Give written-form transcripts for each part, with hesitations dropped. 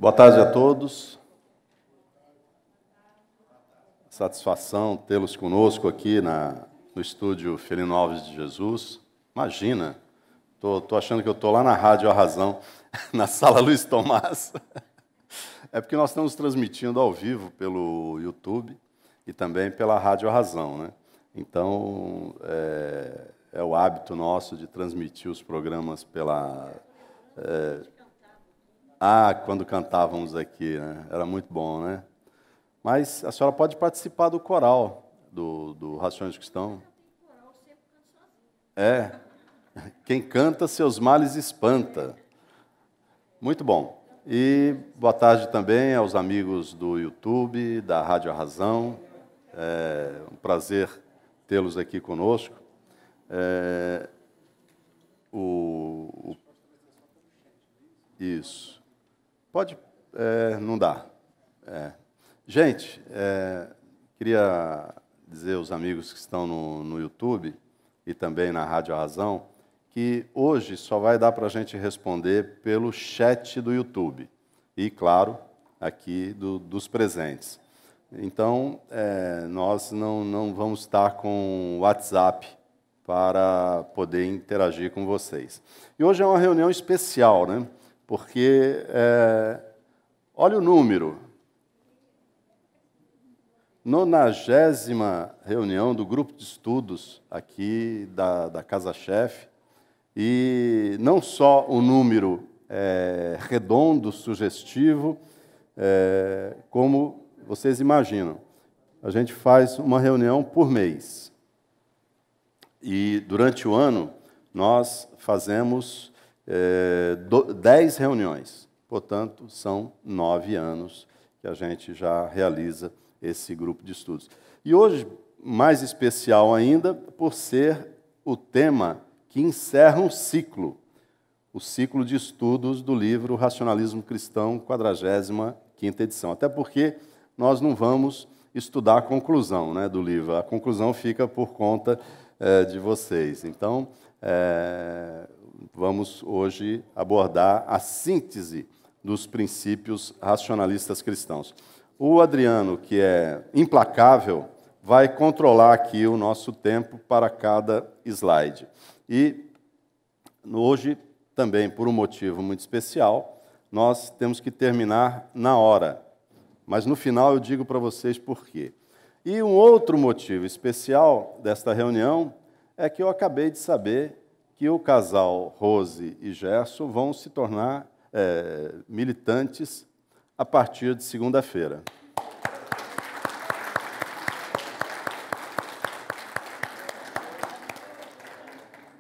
Boa tarde a todos. Satisfação tê-los conosco aqui no estúdio Felino Alves de Jesus. Imagina, tô achando que eu estou lá na Rádio A Razão, na Sala Luiz Tomás. É porque nós estamos transmitindo ao vivo pelo YouTube e também pela Rádio A Razão, né? Então, é o hábito nosso de transmitir os programas pela... quando cantávamos aqui, né? Era muito bom, né? Mas a senhora pode participar do coral do Rações Cristão. Quem canta seus males espanta. Muito bom. E boa tarde também aos amigos do YouTube, da Rádio A Razão. É um prazer tê-los aqui conosco. Isso. Pode... não dá. Gente, queria dizer aos amigos que estão no YouTube e também na Rádio A Razão que hoje só vai dar para a gente responder pelo chat do YouTube e, claro, aqui dos presentes. Então, nós não vamos estar com o WhatsApp para poder interagir com vocês. E hoje é uma reunião especial, né? Porque, olha o número, 90ª reunião do grupo de estudos aqui da Casa Chefe, e não só o número redondo, sugestivo, como vocês imaginam. A gente faz uma reunião por mês. E durante o ano nós fazemos 10 reuniões. Portanto, são 9 anos que a gente já realiza esse grupo de estudos. E hoje, mais especial ainda, por ser o tema que encerra um ciclo, o ciclo de estudos do livro Racionalismo Cristão, 45ª edição. Até porque nós não vamos estudar a conclusão, né, do livro. A conclusão fica por conta de vocês. Então, vamos hoje abordar a síntese dos princípios racionalistas cristãos. O Adriano, que é implacável, vai controlar aqui o nosso tempo para cada slide. E hoje, também por um motivo muito especial, nós temos que terminar na hora. Mas no final eu digo para vocês por quê. E um outro motivo especial desta reunião é que eu acabei de saber que o casal Rose e Gerson vão se tornar militantes a partir de segunda-feira.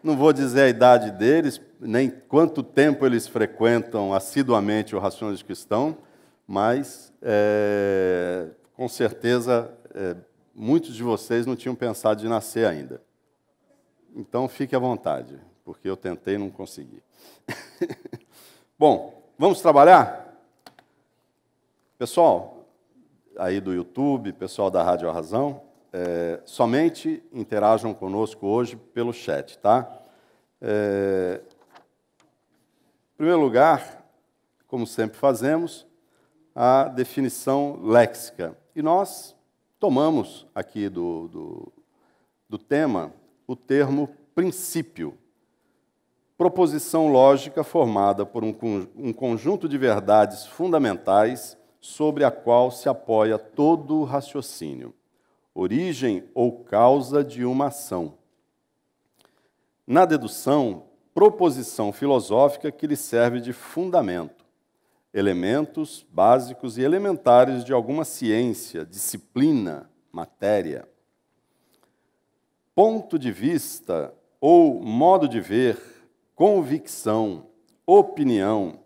Não vou dizer a idade deles, nem quanto tempo eles frequentam assiduamente o Racionalismo Cristão, mas, com certeza, muitos de vocês não tinham pensado de nascer ainda. Então, fique à vontade, porque eu tentei e não consegui. Bom, vamos trabalhar? Pessoal aí do YouTube, pessoal da Rádio A Razão, somente interajam conosco hoje pelo chat, tá? Em primeiro lugar, como sempre fazemos, a definição léxica. E nós tomamos aqui do tema o termo princípio, proposição lógica formada por um conjunto de verdades fundamentais sobre a qual se apoia todo o raciocínio, origem ou causa de uma ação. Na dedução, proposição filosófica que lhe serve de fundamento, elementos básicos e elementares de alguma ciência, disciplina, matéria. Ponto de vista ou modo de ver, convicção, opinião,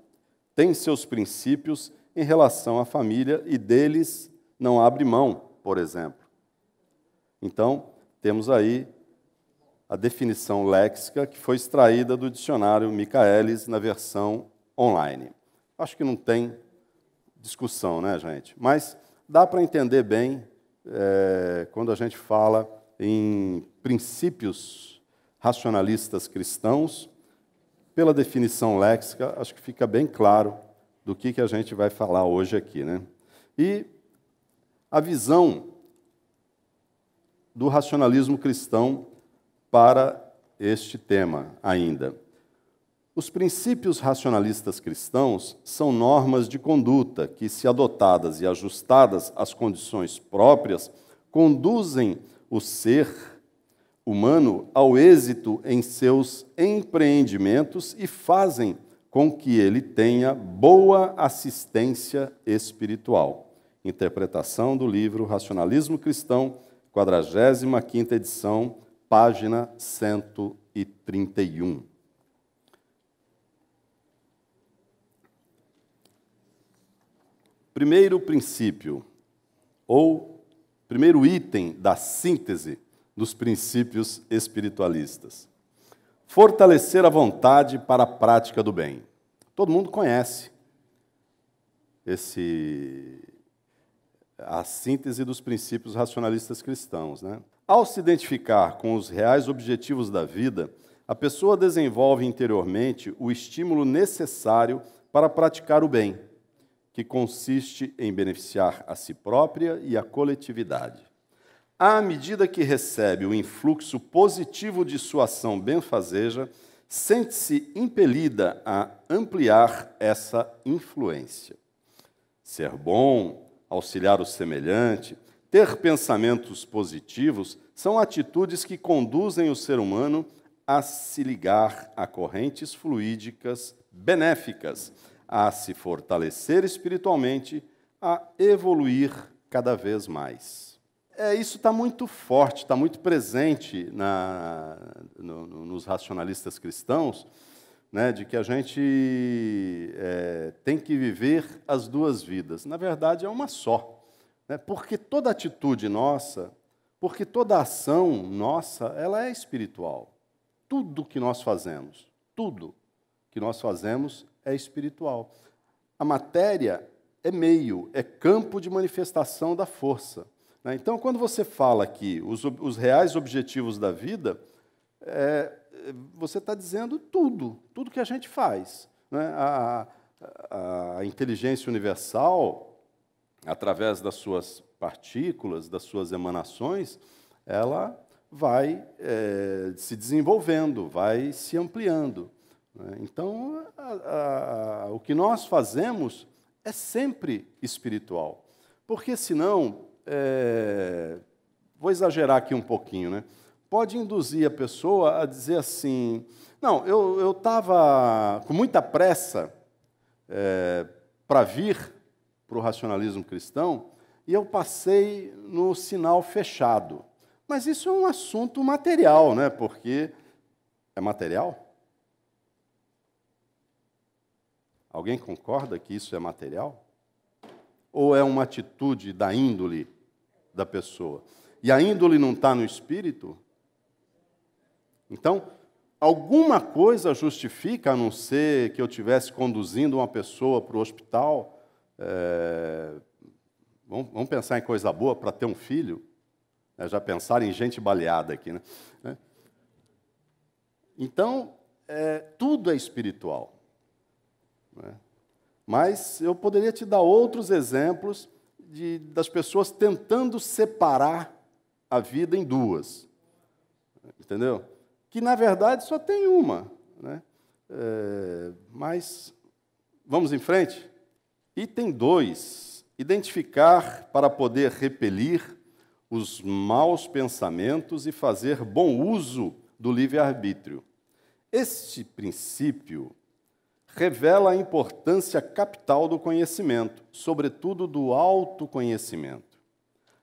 tem seus princípios em relação à família e deles não abre mão, por exemplo. Então, temos aí a definição léxica que foi extraída do dicionário Michaelis na versão online. Acho que não tem discussão, né, gente? Mas dá para entender bem quando a gente fala em princípios racionalistas cristãos, pela definição léxica, acho que fica bem claro do que a gente vai falar hoje aqui, né? E a visão do racionalismo cristão para este tema ainda. Os princípios racionalistas cristãos são normas de conduta que, se adotadas e ajustadas às condições próprias, conduzem o ser humano ao êxito em seus empreendimentos e fazem com que ele tenha boa assistência espiritual. Interpretação do livro Racionalismo Cristão, 45ª edição, página 131. Primeiro princípio, ou primeiro item da síntese dos princípios espiritualistas. Fortalecer a vontade para a prática do bem. Todo mundo conhece a síntese dos princípios racionalistas cristãos, né? Ao se identificar com os reais objetivos da vida, a pessoa desenvolve interiormente o estímulo necessário para praticar o bem, que consiste em beneficiar a si própria e a coletividade. À medida que recebe o influxo positivo de sua ação benfazeja, sente-se impelida a ampliar essa influência. Ser bom, auxiliar o semelhante, ter pensamentos positivos são atitudes que conduzem o ser humano a se ligar a correntes fluídicas benéficas, a se fortalecer espiritualmente, a evoluir cada vez mais. Isso está muito forte, está muito presente nos racionalistas cristãos, né, de que a gente tem que viver as duas vidas. Na verdade, é uma só, né, porque toda atitude nossa, porque toda ação nossa, ela é espiritual. Tudo que nós fazemos é espiritual. A matéria é meio, é campo de manifestação da força. Então, quando você fala que os reais objetivos da vida, você está dizendo tudo que a gente faz, né? A inteligência universal, através das suas partículas, das suas emanações, ela vai se desenvolvendo, vai se ampliando. Então, o que nós fazemos é sempre espiritual, porque senão, vou exagerar aqui um pouquinho, né? Pode induzir a pessoa a dizer assim, não, eu estava com muita pressa para vir para o racionalismo cristão e eu passei no sinal fechado. Mas isso é um assunto material, né? Porque é material? Alguém concorda que isso é material? Ou é uma atitude da índole da pessoa? E a índole não está no espírito? Então, alguma coisa justifica, a não ser que eu estivesse conduzindo uma pessoa para o hospital, vamos pensar em coisa boa para ter um filho, já pensaram em gente baleada aqui, né? Então, tudo é espiritual. Mas eu poderia te dar outros exemplos das pessoas tentando separar a vida em duas, entendeu? Que, na verdade, só tem uma, né? Mas vamos em frente? Item 2, identificar para poder repelir os maus pensamentos e fazer bom uso do livre-arbítrio. Este princípio revela a importância capital do conhecimento, sobretudo do autoconhecimento.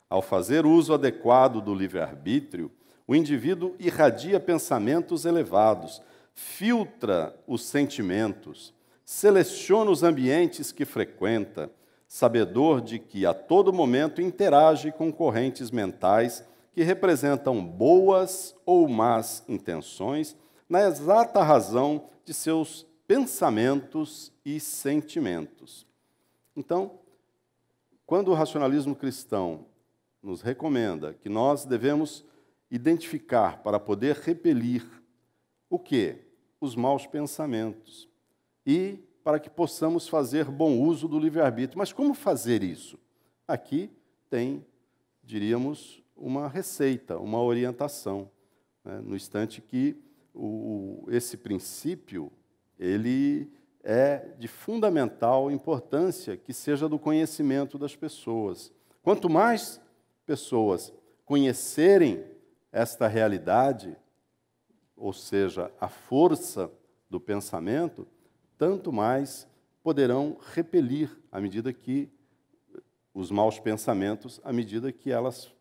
Ao fazer uso adequado do livre-arbítrio, o indivíduo irradia pensamentos elevados, filtra os sentimentos, seleciona os ambientes que frequenta, sabedor de que a todo momento interage com correntes mentais que representam boas ou más intenções na exata razão de seus pensamentos e sentimentos. Então, quando o racionalismo cristão nos recomenda que nós devemos identificar para poder repelir o quê? Os maus pensamentos. E para que possamos fazer bom uso do livre-arbítrio. Mas como fazer isso? Aqui tem, diríamos, uma receita, uma orientação, né? No instante que esse princípio ele é de fundamental importância que seja do conhecimento das pessoas. Quanto mais pessoas conhecerem esta realidade, ou seja, a força do pensamento, tanto mais poderão repelir à medida que os maus pensamentos, à medida que elas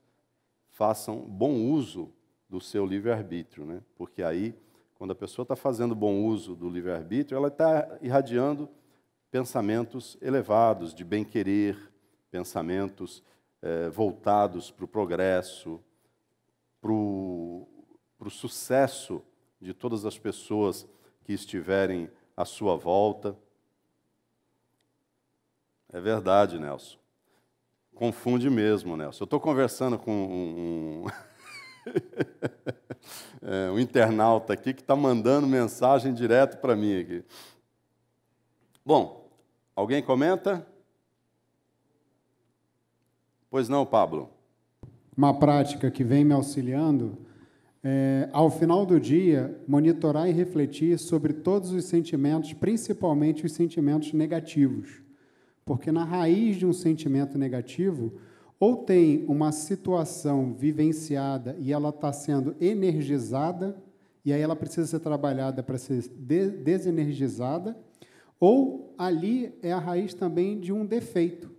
façam bom uso do seu livre-arbítrio, né? Porque aí, quando a pessoa está fazendo bom uso do livre-arbítrio, ela está irradiando pensamentos elevados, de bem-querer, pensamentos voltados para o progresso, para o sucesso de todas as pessoas que estiverem à sua volta. É verdade, Nelson. Confunde mesmo, Nelson. Eu estou conversando com um internauta aqui que está mandando mensagem direto para mim aqui. Bom, alguém comenta? Pois não, Pablo. Uma prática que vem me auxiliando é, ao final do dia, monitorar e refletir sobre todos os sentimentos, principalmente os sentimentos negativos. Porque na raiz de um sentimento negativo, ou tem uma situação vivenciada e ela está sendo energizada, e aí ela precisa ser trabalhada para ser desenergizada, ou ali é a raiz também de um defeito.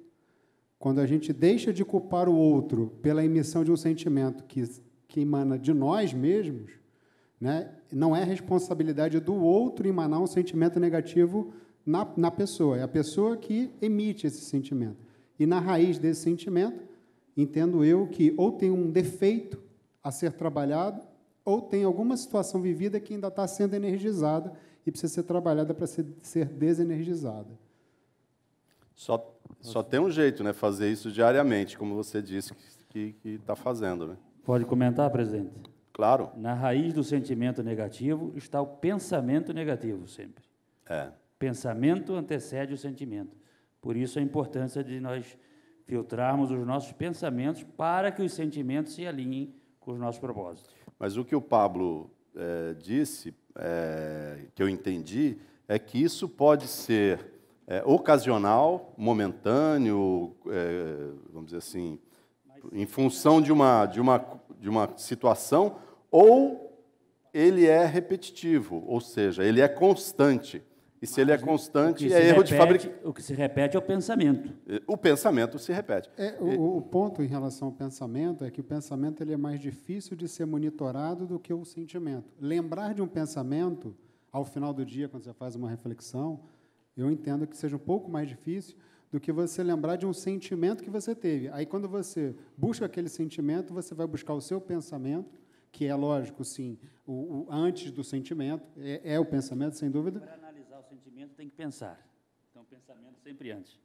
Quando a gente deixa de culpar o outro pela emissão de um sentimento que emana de nós mesmos, né, não é responsabilidade do outro emanar um sentimento negativo na pessoa, é a pessoa que emite esse sentimento. E na raiz desse sentimento, entendo eu que ou tem um defeito a ser trabalhado, ou tem alguma situação vivida que ainda está sendo energizada e precisa ser trabalhada para ser desenergizada. Só tem um jeito, né? Fazer isso diariamente, como você disse que está fazendo, né? Pode comentar, presidente? Claro. Na raiz do sentimento negativo está o pensamento negativo sempre. Pensamento antecede o sentimento. Por isso a importância de nós filtrarmos os nossos pensamentos para que os sentimentos se alinhem com os nossos propósitos. Mas o que o Pablo disse, que eu entendi, é que isso pode ser ocasional, momentâneo, vamos dizer assim, em função de uma situação, ou ele é repetitivo, ou seja, ele é constante. E se ele é constante, é erro de fabricação. O que se repete é o pensamento. O pensamento se repete. O ponto em relação ao pensamento é que o pensamento ele é mais difícil de ser monitorado do que o sentimento. Lembrar de um pensamento, ao final do dia, quando você faz uma reflexão, eu entendo que seja um pouco mais difícil do que você lembrar de um sentimento que você teve. Aí, quando você busca aquele sentimento, você vai buscar o seu pensamento, que é lógico, sim, antes do sentimento, é o pensamento, sem dúvida. Para analisar o sentimento, tem que pensar. Então, pensamento sempre antes.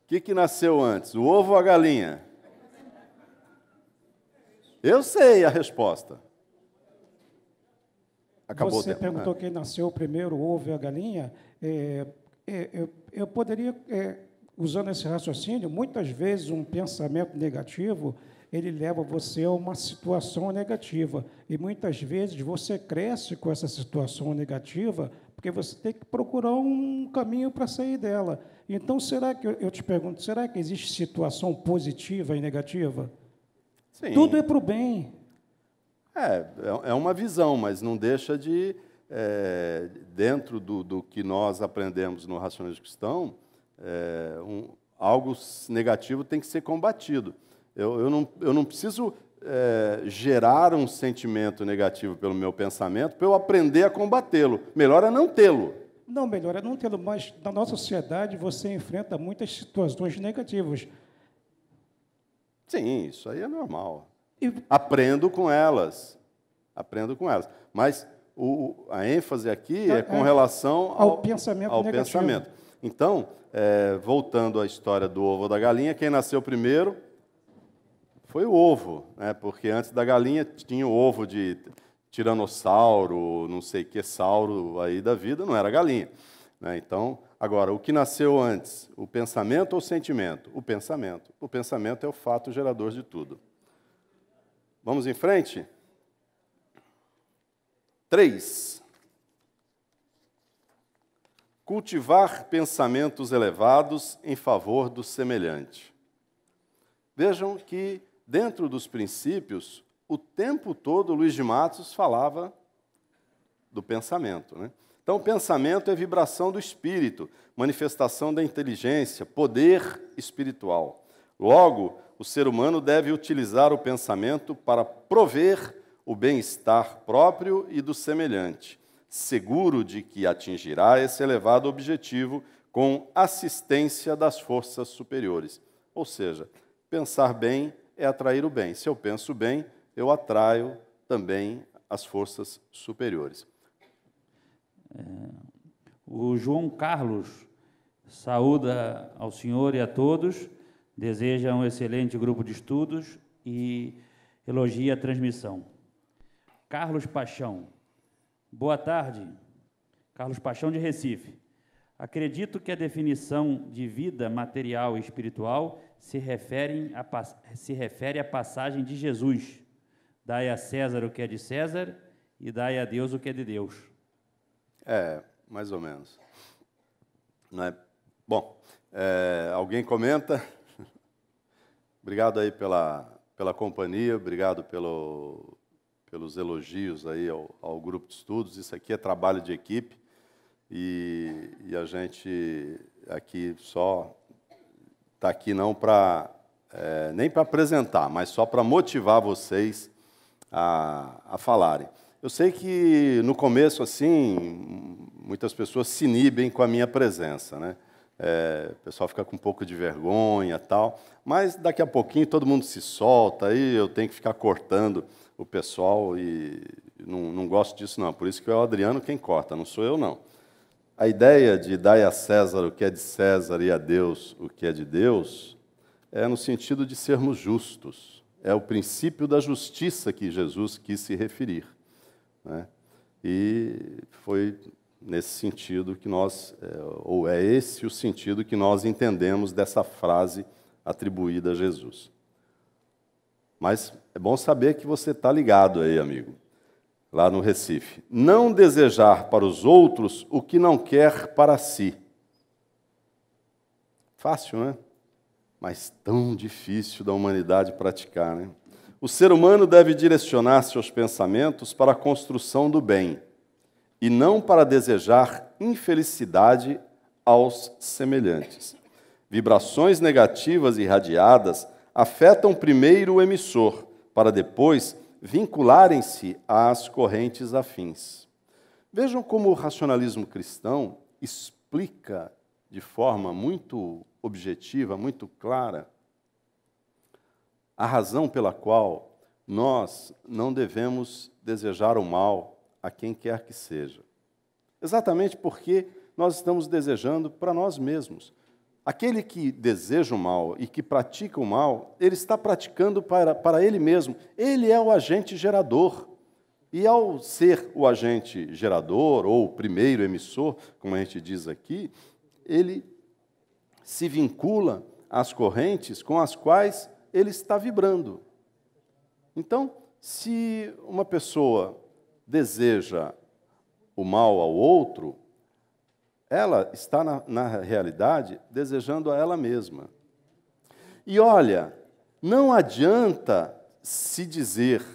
O que nasceu antes, o ovo ou a galinha? Eu sei a resposta. Acabou Você perguntou quem nasceu primeiro, o ovo e a galinha. Eu poderia, usando esse raciocínio, muitas vezes um pensamento negativo, ele leva você a uma situação negativa. E muitas vezes você cresce com essa situação negativa, porque você tem que procurar um caminho para sair dela. Então, será que, eu te pergunto, será que existe situação positiva e negativa? Sim. Tudo é para o bem. É uma visão, mas não deixa de, dentro do que nós aprendemos no racionalismo cristão, algo negativo tem que ser combatido. Eu não preciso gerar um sentimento negativo pelo meu pensamento para eu aprender a combatê-lo. Melhor é não tê-lo. Não, melhor é não tê-lo, mas na nossa sociedade você enfrenta muitas situações negativas. Sim, isso aí é normal. Aprendo com elas. Mas a ênfase aqui é com relação ao pensamento. Então, voltando à história do ovo ou da galinha, quem nasceu primeiro foi o ovo, né? Porque antes da galinha tinha o ovo tiranossauro, não sei que sauro aí da vida, não era galinha, né? Então, agora, o que nasceu antes, o pensamento ou o sentimento? O pensamento. O pensamento é o fato gerador de tudo. Vamos em frente? 3. Cultivar pensamentos elevados em favor do semelhante. Vejam que, dentro dos princípios, o tempo todo Luiz de Matos falava do pensamento, né? Então, o pensamento é vibração do espírito, manifestação da inteligência, poder espiritual. Logo, o ser humano deve utilizar o pensamento para prover o bem-estar próprio e do semelhante, seguro de que atingirá esse elevado objetivo com assistência das forças superiores. Ou seja, pensar bem é atrair o bem. Se eu penso bem, eu atraio também as forças superiores. O João Carlos saúda ao senhor e a todos, deseja um excelente grupo de estudos e elogia a transmissão. Carlos Paixão. Boa tarde. Carlos Paixão, de Recife. Acredito que a definição de vida material e espiritual se refere à passagem de Jesus. Dai a César o que é de César e dai a Deus o que é de Deus. Mais ou menos. Não é? Bom, alguém comenta? Obrigado aí pela companhia, obrigado pelos elogios aí ao grupo de estudos. Isso aqui é trabalho de equipe e a gente aqui só está aqui não para nem para apresentar, mas só para motivar vocês a falarem. Eu sei que no começo assim muitas pessoas se inibem com a minha presença, né? O pessoal fica com um pouco de vergonha e tal, mas daqui a pouquinho todo mundo se solta, aí eu tenho que ficar cortando o pessoal e não gosto disso não, por isso que é o Adriano quem corta, não sou eu não. A ideia de dar a César o que é de César e a Deus o que é de Deus é no sentido de sermos justos, é o princípio da justiça que Jesus quis se referir, né? E foi nesse sentido que ou é esse o sentido que nós entendemos dessa frase atribuída a Jesus. Mas é bom saber que você está ligado aí, amigo, lá no Recife. Não desejar para os outros o que não quer para si. Fácil, né? Mas tão difícil da humanidade praticar, né? O ser humano deve direcionar seus pensamentos para a construção do bem, e não para desejar infelicidade aos semelhantes. Vibrações negativas irradiadas afetam primeiro o emissor, para depois vincularem-se às correntes afins. Vejam como o racionalismo cristão explica de forma muito objetiva, muito clara, a razão pela qual nós não devemos desejar o mal a quem quer que seja. Exatamente porque nós estamos desejando para nós mesmos. Aquele que deseja o mal e que pratica o mal, ele está praticando para ele mesmo. Ele é o agente gerador. E ao ser o agente gerador, ou o primeiro emissor, como a gente diz aqui, ele se vincula às correntes com as quais ele está vibrando. Então, se uma pessoa deseja o mal ao outro, ela está, na realidade, desejando a ela mesma. E olha, não adianta se dizer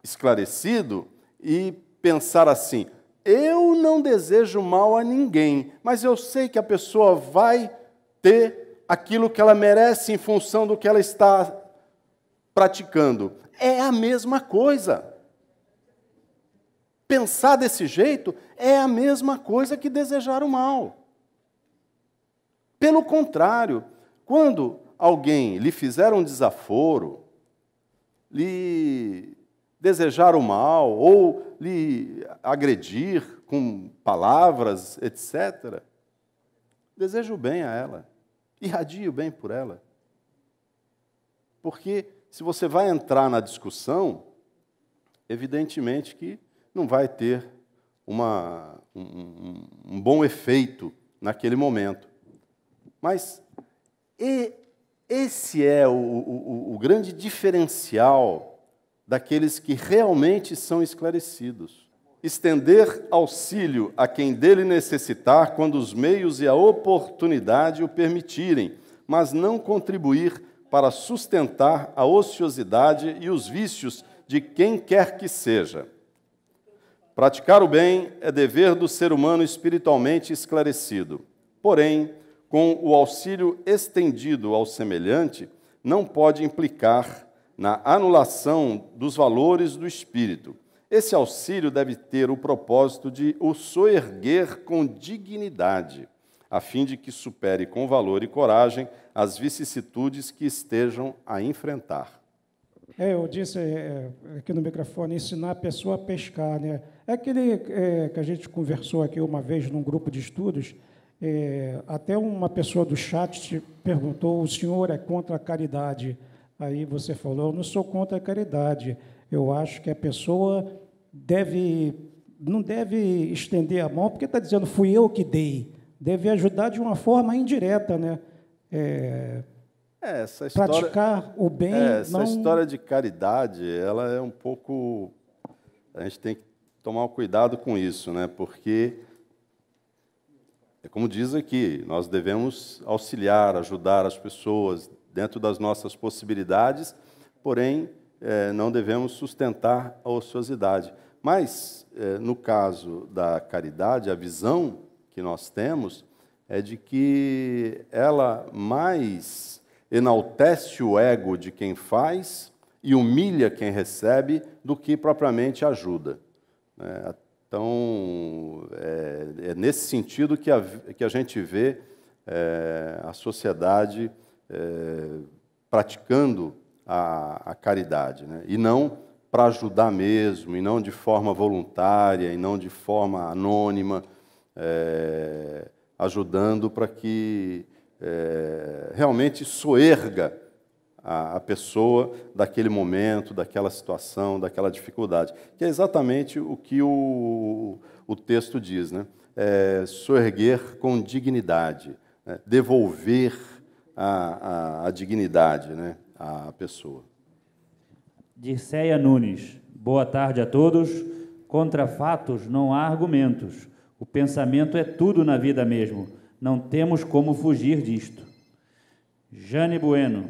esclarecido e pensar assim, eu não desejo mal a ninguém, mas eu sei que a pessoa vai ter aquilo que ela merece em função do que ela está praticando. É a mesma coisa. Pensar desse jeito é a mesma coisa que desejar o mal. Pelo contrário, quando alguém lhe fizer um desaforo, lhe desejar o mal ou lhe agredir com palavras, etc., deseje o bem a ela, irradie o bem por ela. Porque se você vai entrar na discussão, evidentemente que não vai ter um bom efeito naquele momento. Mas esse é o grande diferencial daqueles que realmente são esclarecidos. Estender auxílio a quem dele necessitar quando os meios e a oportunidade o permitirem, mas não contribuir para sustentar a ociosidade e os vícios de quem quer que seja. Praticar o bem é dever do ser humano espiritualmente esclarecido. Porém, com o auxílio estendido ao semelhante, não pode implicar na anulação dos valores do espírito. Esse auxílio deve ter o propósito de o soerguer com dignidade, a fim de que supere com valor e coragem as vicissitudes que estejam a enfrentar. Eu disse aqui no microfone, ensinar a pessoa a pescar, né? É aquele que a gente conversou aqui uma vez num grupo de estudos, até uma pessoa do chat te perguntou, o senhor é contra a caridade? Aí você falou, eu não sou contra a caridade, eu acho que a pessoa não deve estender a mão, porque está dizendo, fui eu que dei, deve ajudar de uma forma indireta, né? Essa história, praticar o bem. Essa história de caridade, ela é um pouco... A gente tem que tomar cuidado com isso, né? Porque, como diz aqui, nós devemos auxiliar, ajudar as pessoas dentro das nossas possibilidades, porém, não devemos sustentar a ociosidade. Mas, no caso da caridade, a visão que nós temos é de que ela mais enaltece o ego de quem faz e humilha quem recebe do que propriamente ajuda. Então, é nesse sentido que a gente vê a sociedade praticando a caridade, né? E não para ajudar mesmo, e não de forma voluntária, e não de forma anônima, ajudando para que realmente soerga a pessoa daquele momento, daquela situação, daquela dificuldade, que é exatamente o que o texto diz, né? Soerguer com dignidade, né? Devolver a dignidade, né, à pessoa. Dirceia Nunes, boa tarde a todos. Contra fatos não há argumentos. O pensamento é tudo na vida mesmo. Não temos como fugir disto. Jane Bueno,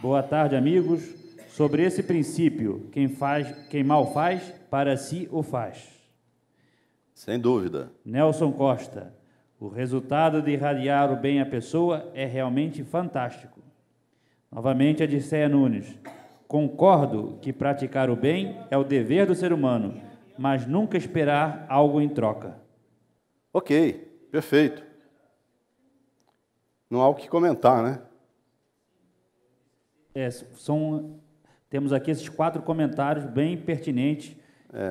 boa tarde, amigos. Sobre esse princípio, quem mal faz, para si o faz. Sem dúvida. Nelson Costa, o resultado de irradiar o bem à pessoa é realmente fantástico. Novamente, a Dirceia Nunes. Concordo que praticar o bem é o dever do ser humano, mas nunca esperar algo em troca. Ok, perfeito. Não há o que comentar, né? Temos aqui esses 4 comentários bem pertinentes.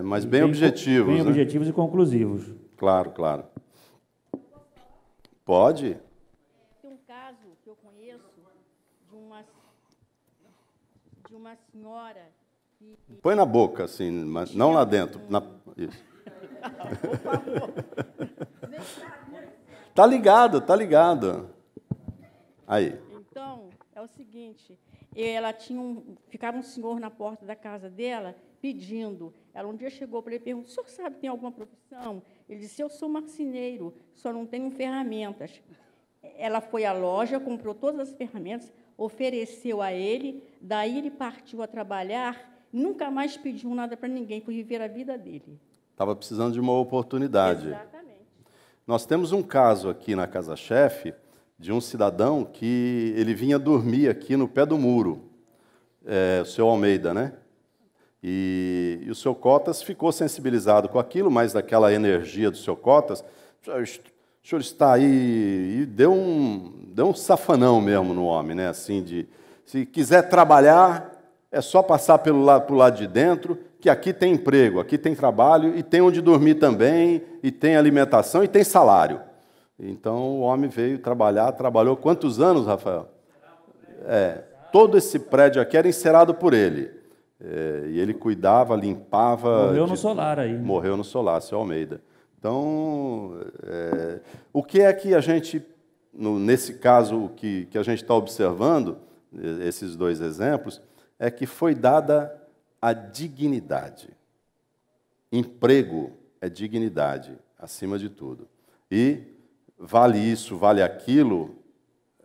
Mas bem objetivos. Bem né? objetivos e conclusivos. Claro, claro. Pode? Tem um caso que eu conheço de uma senhora que... Põe na boca, assim, mas não lá dentro. Isso. Por favor. Tá ligado. Aí. Então, é o seguinte, ficava um senhor na porta da casa dela pedindo. Ela um dia chegou para ele e perguntou, o senhor sabe, tem alguma profissão? Ele disse, eu sou marceneiro, só não tenho ferramentas. Ela foi à loja, comprou todas as ferramentas, ofereceu a ele, daí ele partiu a trabalhar, nunca mais pediu nada para ninguém, foi viver a vida dele. Estava precisando de uma oportunidade. Exatamente. Nós temos um caso aqui na Casa Chefe de um cidadão que ele vinha dormir aqui no pé do muro, o seu Almeida, né? E o seu Cotas ficou sensibilizado com aquilo, mas daquela energia do seu Cotas, o senhor está aí, e deu um safanão mesmo no homem, né? Assim, se quiser trabalhar, é só passar pelo lado de dentro, que aqui tem emprego, aqui tem trabalho, e tem onde dormir também, e tem alimentação, e tem salário. Então, o homem veio trabalhar, trabalhou quantos anos, Rafael? Todo esse prédio aqui era encerado por ele. e ele cuidava, limpava... Morreu no solar aí. Morreu no solar, seu Almeida. Então, o que é que a gente, nesse caso, que a gente está observando, esses dois exemplos, é que foi dada a dignidade. Emprego é dignidade, acima de tudo. E vale isso, vale aquilo,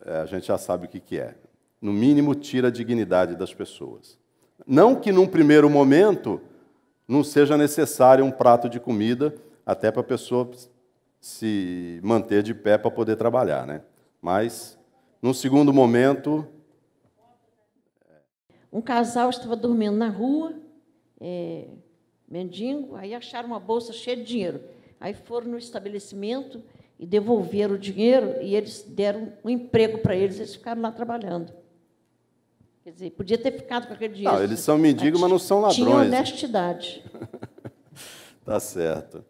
a gente já sabe o que é. No mínimo, tira a dignidade das pessoas. Não que, num primeiro momento, não seja necessário um prato de comida, até para a pessoa se manter de pé para poder trabalhar, né? Mas, num segundo momento... Um casal estava dormindo na rua, mendigo, aí acharam uma bolsa cheia de dinheiro. Aí foram no estabelecimento e devolveram o dinheiro e eles deram um emprego para eles, eles ficaram lá trabalhando. Quer dizer, podia ter ficado com aquele dinheiro. Não, eles são mendigos, mas não são ladrões. Tinha honestidade. Tá certo.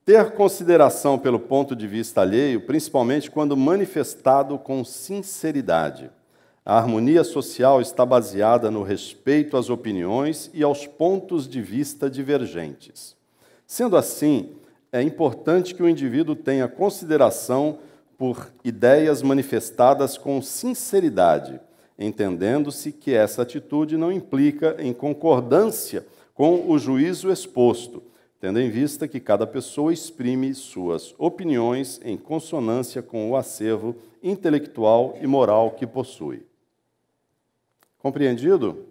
Ter consideração pelo ponto de vista alheio, principalmente quando manifestado com sinceridade. A harmonia social está baseada no respeito às opiniões e aos pontos de vista divergentes. Sendo assim, é importante que o indivíduo tenha consideração por ideias manifestadas com sinceridade, entendendo-se que essa atitude não implica em concordância com o juízo exposto, tendo em vista que cada pessoa exprime suas opiniões em consonância com o acervo intelectual e moral que possui. Compreendido?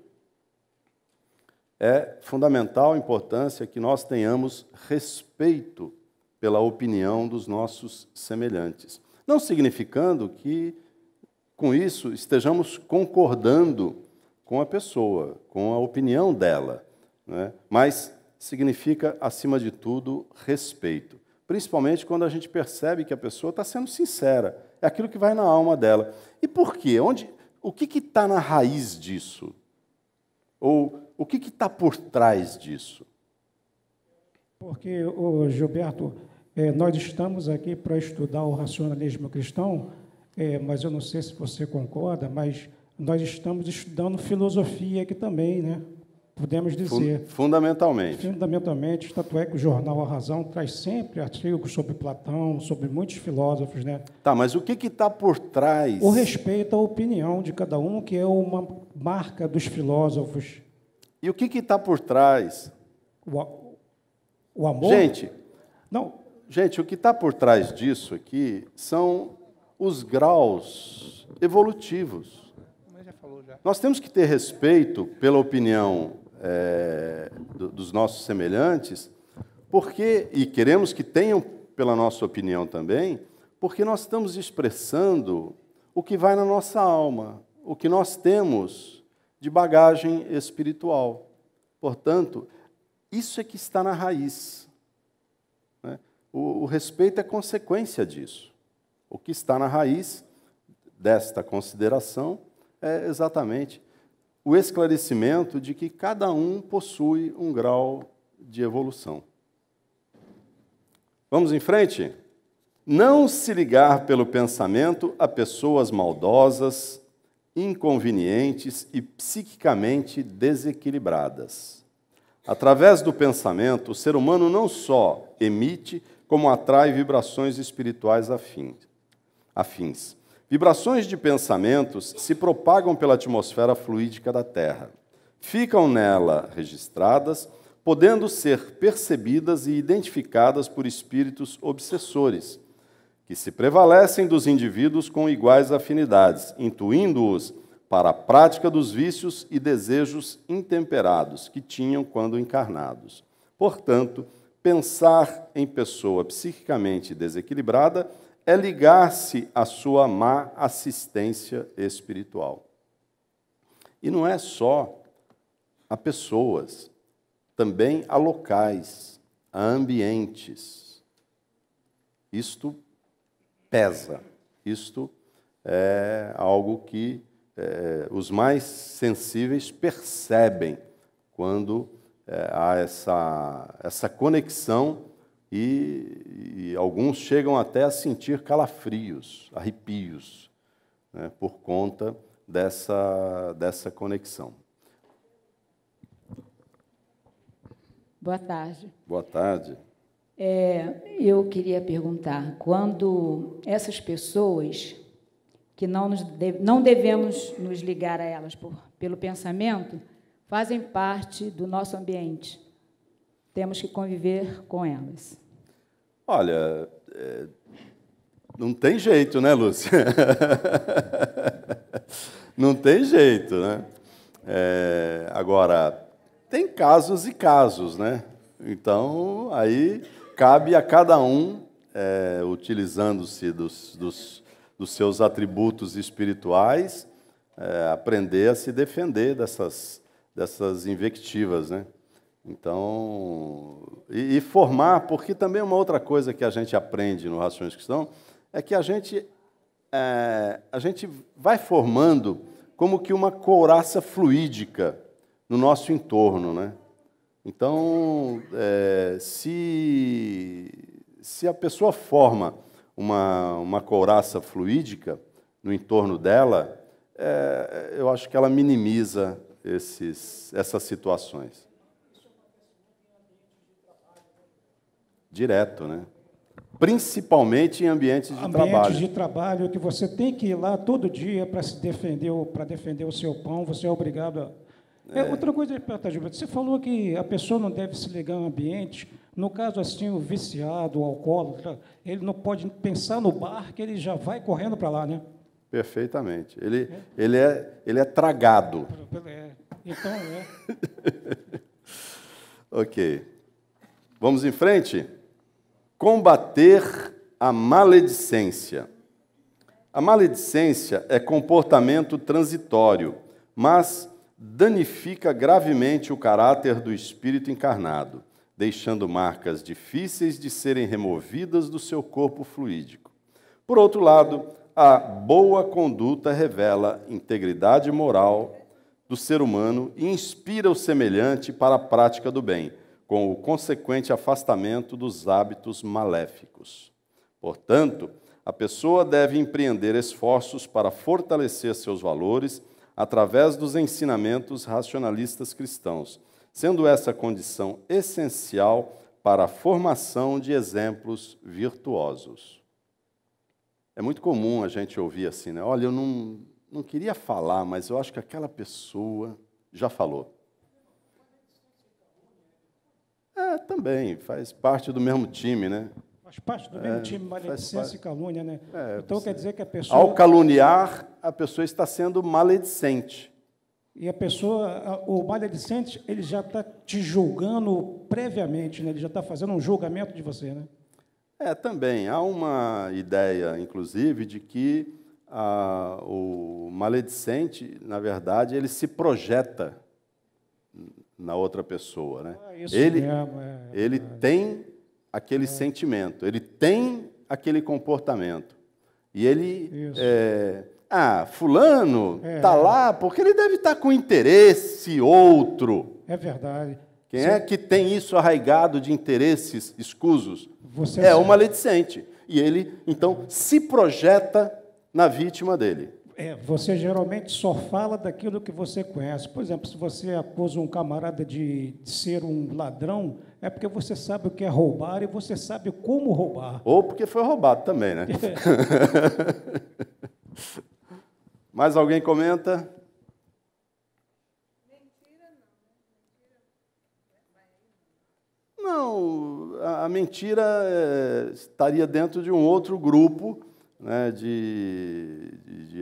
É fundamental a importância que nós tenhamos respeito pela opinião dos nossos semelhantes. Não significando que, com isso, estejamos concordando com a pessoa, com a opinião dela, né? Mas significa, acima de tudo, respeito. Principalmente quando a gente percebe que a pessoa está sendo sincera. É aquilo que vai na alma dela. E por quê? O que está na raiz disso? Ou o que está por trás disso? Porque, Gilberto, nós estamos aqui para estudar o racionalismo cristão, mas eu não sei se você concorda, mas nós estamos estudando filosofia aqui também, né? Podemos dizer. Fundamentalmente. Fundamentalmente, tanto é que o jornal A Razão traz sempre artigos sobre Platão, sobre muitos filósofos, né? Tá, mas o que está por trás? O respeito à opinião de cada um, que é uma marca dos filósofos. E o que está por trás? O amor? Gente, o que está por trás disso aqui são os graus evolutivos. Mas já falou já. Nós temos que ter respeito pela opinião dos nossos semelhantes, e queremos que tenham pela nossa opinião também, porque nós estamos expressando o que vai na nossa alma, o que nós temos de bagagem espiritual. Portanto, isso é que está na raiz, né? O respeito é consequência disso. O que está na raiz desta consideração é exatamente o esclarecimento de que cada um possui um grau de evolução. Vamos em frente? Não se ligar pelo pensamento a pessoas maldosas, inconvenientes e psiquicamente desequilibradas. Através do pensamento, o ser humano não só emite, como atrai vibrações espirituais afins. Vibrações de pensamentos se propagam pela atmosfera fluídica da Terra. Ficam nela registradas, podendo ser percebidas e identificadas por espíritos obsessores, que se prevalecem dos indivíduos com iguais afinidades, intuindo-os para a prática dos vícios e desejos intemperados que tinham quando encarnados. Portanto, pensar em pessoa psiquicamente desequilibrada é ligar-se à sua má assistência espiritual. E não é só a pessoas, também a locais, a ambientes. Isto pesa, isto é algo que os mais sensíveis percebem quando há essa conexão e alguns chegam até a sentir calafrios, arrepios, né, por conta dessa conexão. Boa tarde. Boa tarde. Eu queria perguntar, quando essas pessoas, que não devemos nos ligar a elas pelo pensamento, fazem parte do nosso ambiente, temos que conviver com elas. Olha, não tem jeito, né, Lúcia? Não tem jeito, né? Agora, tem casos e casos, né? Então, aí cabe a cada um, utilizando-se dos seus atributos espirituais, aprender a se defender dessas invectivas, né? Então, e formar, porque também uma outra coisa que a gente aprende no Rações Cristãos é que a gente vai formando como que uma couraça fluídica no nosso entorno, né? Então, se a pessoa forma uma couraça fluídica no entorno dela, eu acho que ela minimiza essas situações. Direto, né? Principalmente em ambientes de trabalho. Ambientes de trabalho que você tem que ir lá todo dia para se defender, para defender o seu pão, você é obrigado a... Outra coisa, você falou que a pessoa não deve se ligar ao ambiente. No caso, assim, o viciado, o alcoólatra, ele não pode pensar no bar, que ele já vai correndo para lá, né? Perfeitamente. Ele é tragado. Então, Ok. Vamos em frente? Combater a maledicência. A maledicência é comportamento transitório, mas danifica gravemente o caráter do espírito encarnado, deixando marcas difíceis de serem removidas do seu corpo fluídico. Por outro lado, a boa conduta revela integridade moral do ser humano e inspira o semelhante para a prática do bem, com o consequente afastamento dos hábitos maléficos. Portanto, a pessoa deve empreender esforços para fortalecer seus valores através dos ensinamentos racionalistas cristãos, sendo essa condição essencial para a formação de exemplos virtuosos. É muito comum a gente ouvir assim, né? Olha, eu não queria falar, mas eu acho que aquela pessoa já falou. Também, faz parte do mesmo time, né? faz parte do mesmo time, maledicência e calúnia, né? Então, quer dizer que a pessoa... Ao caluniar, a pessoa está sendo maledicente. E a pessoa, o maledicente, ele já está te julgando previamente, né? Ele já está fazendo um julgamento de você, né? Também. Há uma ideia, inclusive, de que o maledicente, na verdade, ele se projeta na outra pessoa, né? Ele tem aquele sentimento, ele tem aquele comportamento. E ele... fulano está lá porque ele deve estar com interesse outro. É verdade. Quem é que tem isso arraigado de interesses escusos? O maledicente. E ele, então, se projeta na vítima dele. Você geralmente só fala daquilo que você conhece. Por exemplo, se você acusa um camarada de ser um ladrão, é porque você sabe o que é roubar e você sabe como roubar. Ou porque foi roubado também, né? Mais alguém comenta? Não, a mentira estaria dentro de um outro grupo, né, de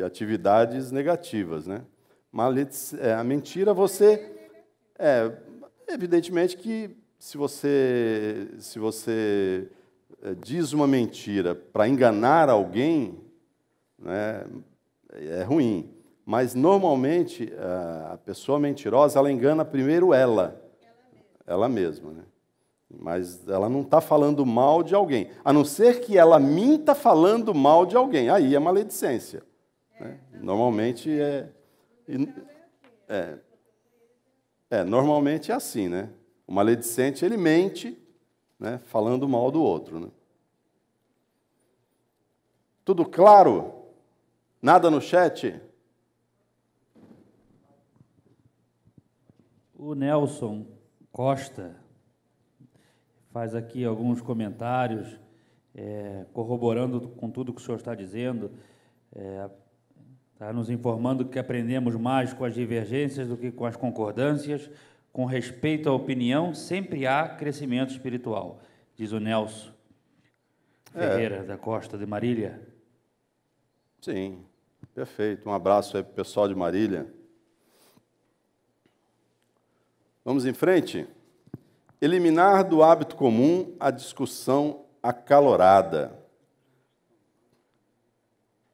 atividades negativas, né? A mentira, evidentemente que se você diz uma mentira para enganar alguém, né, é ruim. Mas, normalmente, a pessoa mentirosa, ela engana primeiro ela mesma, né? Mas ela não está falando mal de alguém, a não ser que ela minta falando mal de alguém. Aí é maledicência. Né? Normalmente normalmente é assim, né? O maledicente, ele mente, né, falando mal do outro. Né? Tudo claro? Nada no chat? O Nelson Costa faz aqui alguns comentários, corroborando com tudo que o senhor está dizendo, está nos informando que aprendemos mais com as divergências do que com as concordâncias. Com respeito à opinião, sempre há crescimento espiritual, diz o Nelson Ferreira da Costa de Marília. Sim, perfeito. Um abraço aí para o pessoal de Marília. Vamos em frente? Eliminar do hábito comum a discussão acalorada.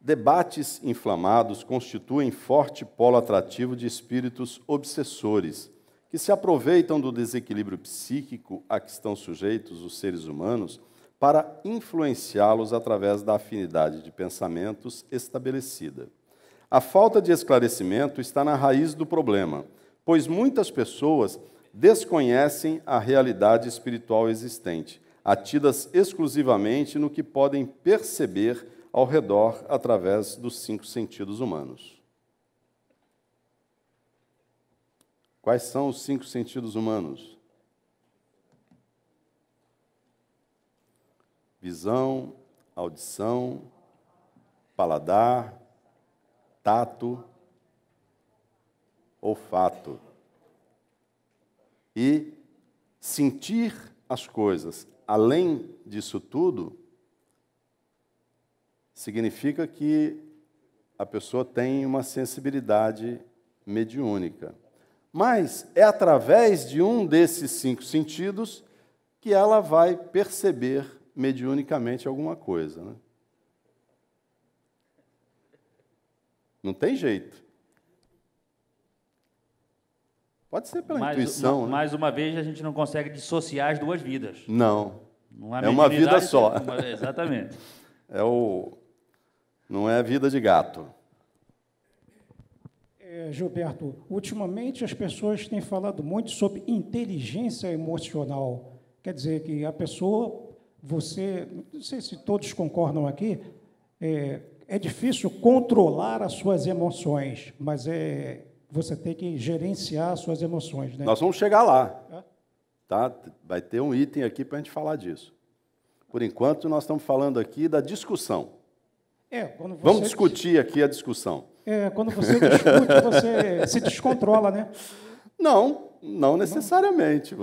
Debates inflamados constituem forte polo atrativo de espíritos obsessores, que se aproveitam do desequilíbrio psíquico a que estão sujeitos os seres humanos para influenciá-los através da afinidade de pensamentos estabelecida. A falta de esclarecimento está na raiz do problema, pois muitas pessoas desconhecem a realidade espiritual existente, atidas exclusivamente no que podem perceber ao redor através dos 5 sentidos humanos. Quais são os 5 sentidos humanos? Visão, audição, paladar, tato, olfato. E sentir as coisas além disso tudo significa que a pessoa tem uma sensibilidade mediúnica. Mas é através de um desses 5 sentidos que ela vai perceber mediunicamente alguma coisa, né? Não tem jeito. Pode ser pela intuição. Mais uma vez, a gente não consegue dissociar as 2 vidas. Não. Não há é uma vida só. Exatamente. Não é vida de gato. Gilberto, ultimamente as pessoas têm falado muito sobre inteligência emocional. Quer dizer que a pessoa, não sei se todos concordam aqui, é difícil controlar as suas emoções, mas você tem que gerenciar as suas emoções, né? Nós vamos chegar lá. Tá? Vai ter um item aqui para a gente falar disso. Por enquanto, nós estamos falando aqui da discussão. Vamos discutir aqui a discussão. Quando você discute, você se descontrola, né? Não necessariamente.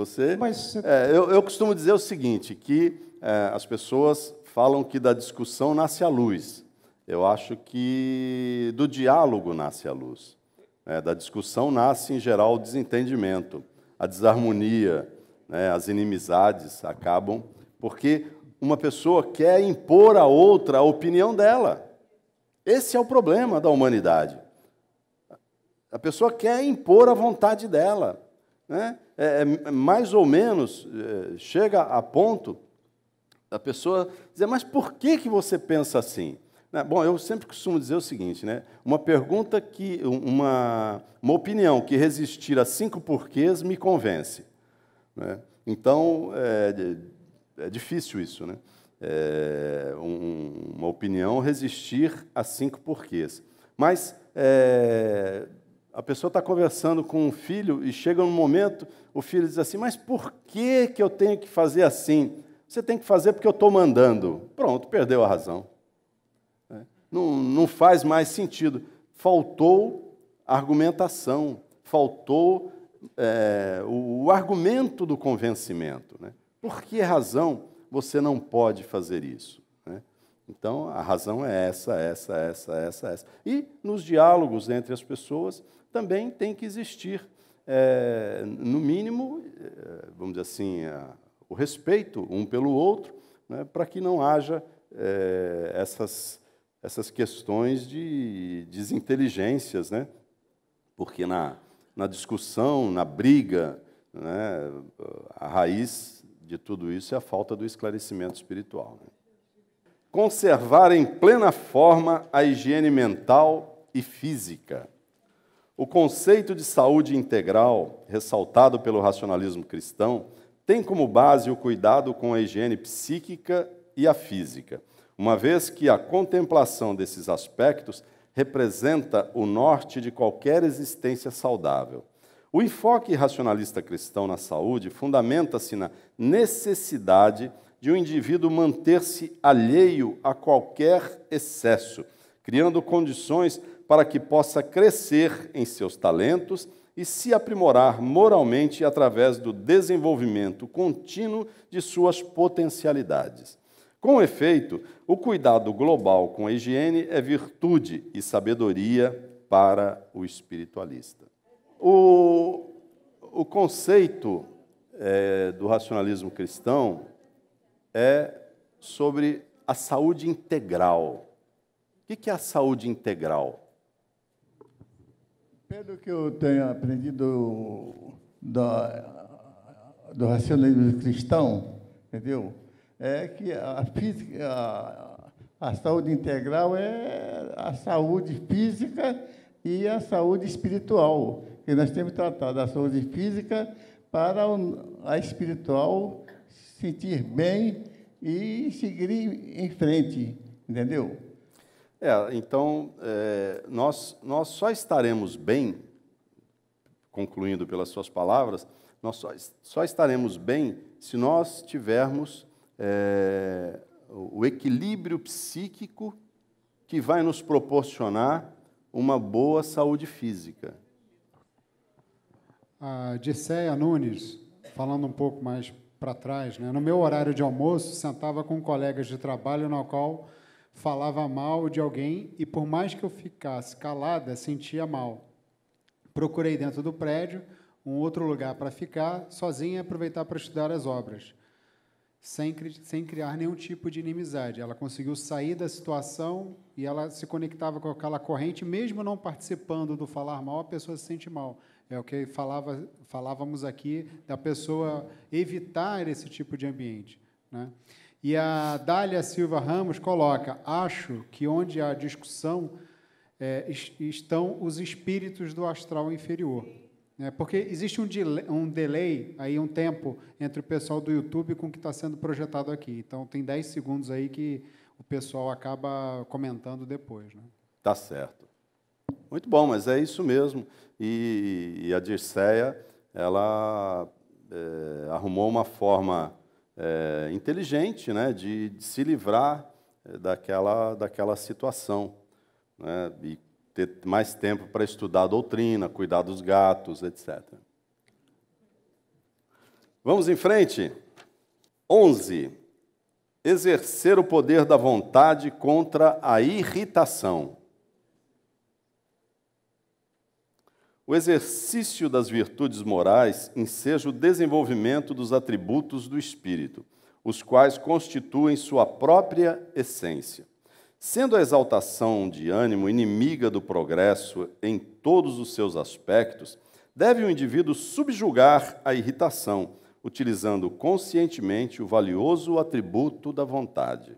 Eu costumo dizer o seguinte, que as pessoas falam que da discussão nasce a luz. Eu acho que do diálogo nasce a luz. Da discussão nasce, em geral, o desentendimento, a desarmonia, as inimizades acabam, porque uma pessoa quer impor a outra a opinião dela. Esse é o problema da humanidade. A pessoa quer impor a vontade dela, né? Mais ou menos, chega a ponto da pessoa dizer, mas por que você pensa assim? Bom, eu sempre costumo dizer o seguinte, né? Uma opinião que resistir a 5 porquês me convence, né? Então, é difícil isso, né? Uma opinião resistir a 5 porquês. Mas a pessoa está conversando com um filho e chega um momento, o filho diz assim, mas por que eu tenho que fazer assim? Você tem que fazer porque eu estou mandando. Pronto, perdeu a razão. Não faz mais sentido. Faltou argumentação, faltou o argumento do convencimento, né? Por que razão você não pode fazer isso, né? Então, a razão é essa. E nos diálogos entre as pessoas também tem que existir, no mínimo, vamos dizer assim, o respeito um pelo outro, né, para que não haja essas questões de desinteligências, né? Porque na discussão, na briga, né, a raiz de tudo isso é a falta do esclarecimento espiritual, né? Conservar em plena forma a higiene mental e física. O conceito de saúde integral, ressaltado pelo racionalismo cristão, tem como base o cuidado com a higiene psíquica e a física, uma vez que a contemplação desses aspectos representa o norte de qualquer existência saudável. O enfoque racionalista cristão na saúde fundamenta-se na necessidade de um indivíduo manter-se alheio a qualquer excesso, criando condições para que possa crescer em seus talentos e se aprimorar moralmente através do desenvolvimento contínuo de suas potencialidades. Com efeito, o cuidado global com a higiene é virtude e sabedoria para o espiritualista. O conceito do racionalismo cristão é sobre a saúde integral. O que é a saúde integral? Pelo que eu tenho aprendido do racionalismo cristão, entendeu? É que a física, a saúde integral é a saúde física e a saúde espiritual. Que nós temos tratado a saúde física para a espiritual se sentir bem e seguir em frente, entendeu? Então, nós só estaremos bem, concluindo pelas suas palavras, nós só estaremos bem se nós tivermos o equilíbrio psíquico que vai nos proporcionar uma boa saúde física. A Dirceia Nunes, falando um pouco mais para trás, né? No meu horário de almoço, sentava com colegas de trabalho no qual falava mal de alguém e, por mais que eu ficasse calada, sentia mal. Procurei dentro do prédio um outro lugar para ficar, sozinha, e aproveitar para estudar as obras, sem criar nenhum tipo de inimizade. Ela conseguiu sair da situação e ela se conectava com aquela corrente, mesmo não participando do falar mal, a pessoa se sente mal. É o que falávamos aqui, da pessoa evitar esse tipo de ambiente, né? E a Dália Silva Ramos coloca: acho que onde há discussão estão os espíritos do astral inferior. Porque existe um delay, aí um tempo, entre o pessoal do YouTube com o que está sendo projetado aqui. Então, tem 10 segundos aí que o pessoal acaba comentando depois, né? Tá certo. Muito bom, mas é isso mesmo. E a Dirceia, ela arrumou uma forma inteligente, né, de se livrar daquela situação, né, e ter mais tempo para estudar a doutrina, cuidar dos gatos, etc. Vamos em frente? 11. Exercer o poder da vontade contra a irritação. O exercício das virtudes morais enseja o desenvolvimento dos atributos do espírito, os quais constituem sua própria essência. Sendo a exaltação de ânimo inimiga do progresso em todos os seus aspectos, deve o indivíduo subjugar a irritação, utilizando conscientemente o valioso atributo da vontade.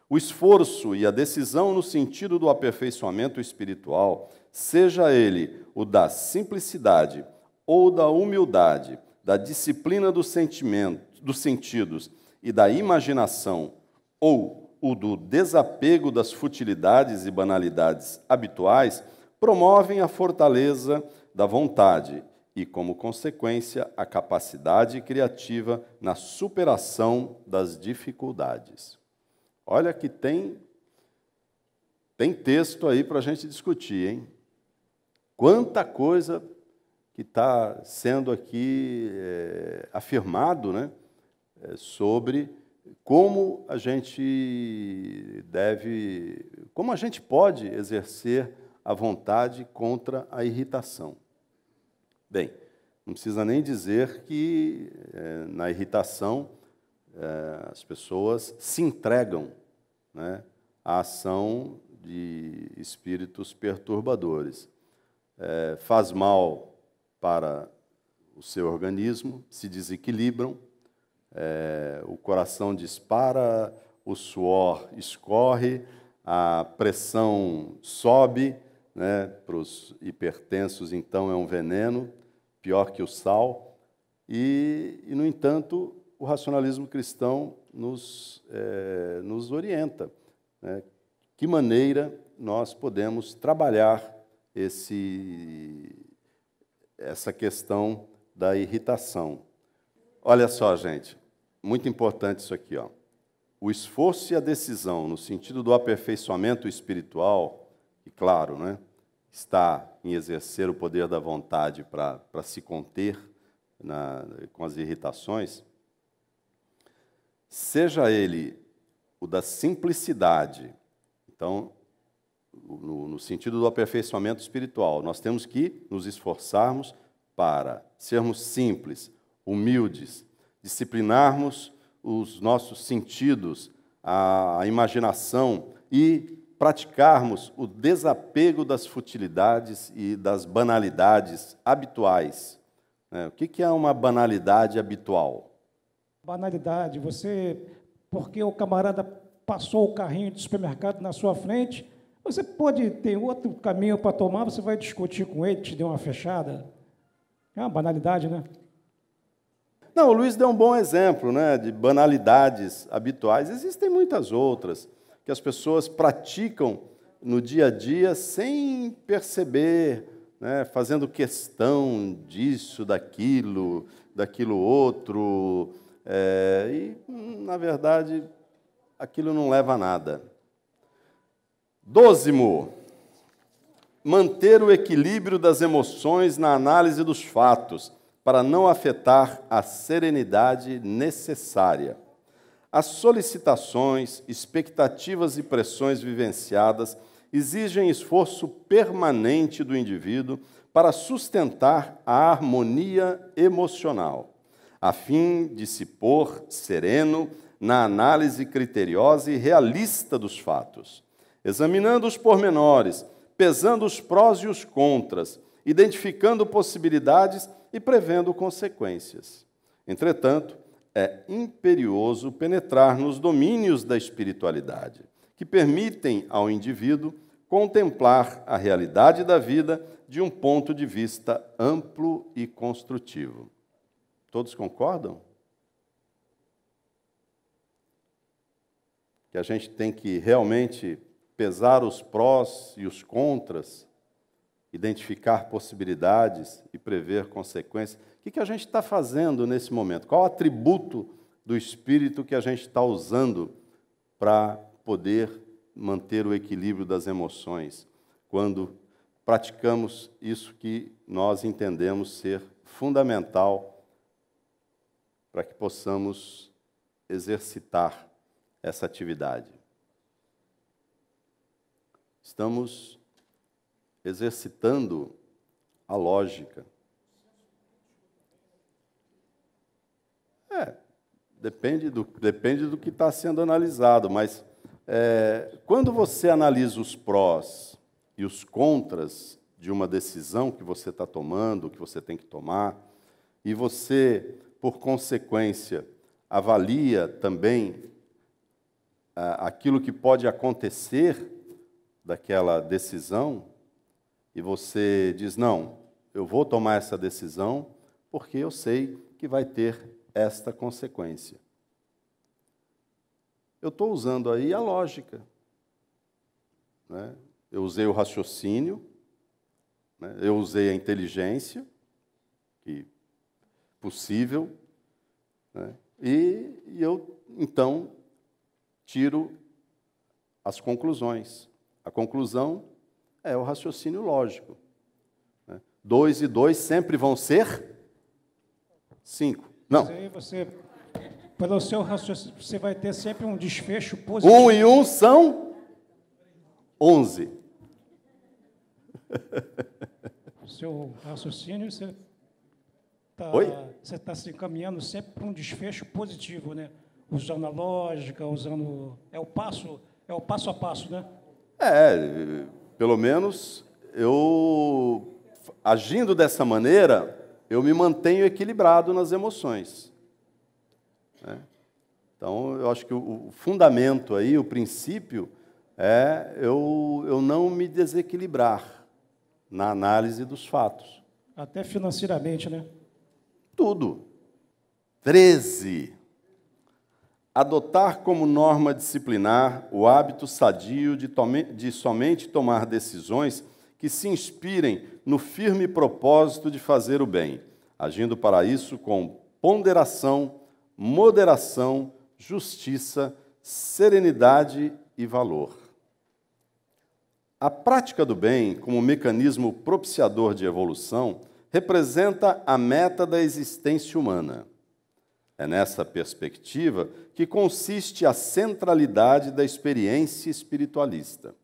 O esforço e a decisão no sentido do aperfeiçoamento espiritual, seja ele o da simplicidade ou da humildade, da disciplina dos sentidos e da imaginação, ou o do desapego das futilidades e banalidades habituais, promovem a fortaleza da vontade e, como consequência, a capacidade criativa na superação das dificuldades. Olha que tem texto aí para a gente discutir, hein? Quanta coisa que está sendo aqui afirmado, né, sobre como a gente pode exercer a vontade contra a irritação. Bem, não precisa nem dizer que na irritação as pessoas se entregam, né, à ação de espíritos perturbadores. Faz mal para o seu organismo, se desequilibram, o coração dispara, o suor escorre, a pressão sobe, né? Para os hipertensos, então, é um veneno, pior que o sal. E no entanto, o racionalismo cristão nos orienta, né? Que maneira nós podemos trabalhar essa questão da irritação. Olha só, gente, muito importante isso aqui, ó. O esforço e a decisão, no sentido do aperfeiçoamento espiritual, e claro, né, está em exercer o poder da vontade para se conter com as irritações, seja ele o da simplicidade. Então, no sentido do aperfeiçoamento espiritual, nós temos que nos esforçarmos para sermos simples, humildes, disciplinarmos os nossos sentidos, a imaginação e praticarmos o desapego das futilidades e das banalidades habituais. O que é uma banalidade habitual? Banalidade, porque o camarada passou o carrinho de supermercado na sua frente, você pode ter outro caminho para tomar, você vai discutir com ele, te deu uma fechada. É uma banalidade, né? Não, o Luiz deu um bom exemplo, né, de banalidades habituais. Existem muitas outras que as pessoas praticam no dia a dia sem perceber, né, fazendo questão disso, daquilo outro, e, na verdade, aquilo não leva a nada. 12º, manter o equilíbrio das emoções na análise dos fatos, para não afetar a serenidade necessária. As solicitações, expectativas e pressões vivenciadas exigem esforço permanente do indivíduo para sustentar a harmonia emocional, a fim de se pôr sereno na análise criteriosa e realista dos fatos, examinando os pormenores, pesando os prós e os contras, identificando possibilidades e prevendo consequências. Entretanto, é imperioso penetrar nos domínios da espiritualidade, que permitem ao indivíduo contemplar a realidade da vida de um ponto de vista amplo e construtivo. Todos concordam? Que a gente tem que realmente pesar os prós e os contras, identificar possibilidades e prever consequências. O que a gente está fazendo nesse momento? Qual o atributo do espírito que a gente está usando para poder manter o equilíbrio das emoções, quando praticamos isso que nós entendemos ser fundamental para que possamos exercitar essa atividade? Estamos exercitando a lógica. Depende do que está sendo analisado, mas quando você analisa os prós e os contras de uma decisão que você está tomando, que você tem que tomar, e você, por consequência, avalia também aquilo que pode acontecer daquela decisão, e você diz, não, eu vou tomar essa decisão porque eu sei que vai ter esta consequência. Eu estou usando aí a lógica, né? Eu usei o raciocínio, né? Eu usei a inteligência, possível, né? E eu, então, tiro as conclusões. A conclusão é o raciocínio lógico. 2 e 2 sempre vão ser 5. Não. Mas aí pelo seu raciocínio, você vai ter sempre um desfecho positivo. 1 e 1 são 11. O seu raciocínio, você está se encaminhando sempre para um desfecho positivo, né? Usando a lógica, é o passo a passo, né? Pelo menos eu, agindo dessa maneira, eu me mantenho equilibrado nas emoções. Então, eu acho que o fundamento aí, o princípio, é eu não me desequilibrar na análise dos fatos. Até financeiramente, né? Tudo. 13. Adotar como norma disciplinar o hábito sadio de somente tomar decisões que se inspirem no firme propósito de fazer o bem, agindo para isso com ponderação, moderação, justiça, serenidade e valor. A prática do bem, como mecanismo propiciador de evolução, representa a meta da existência humana. É nessa perspectiva que consiste a centralidade da experiência espiritualista.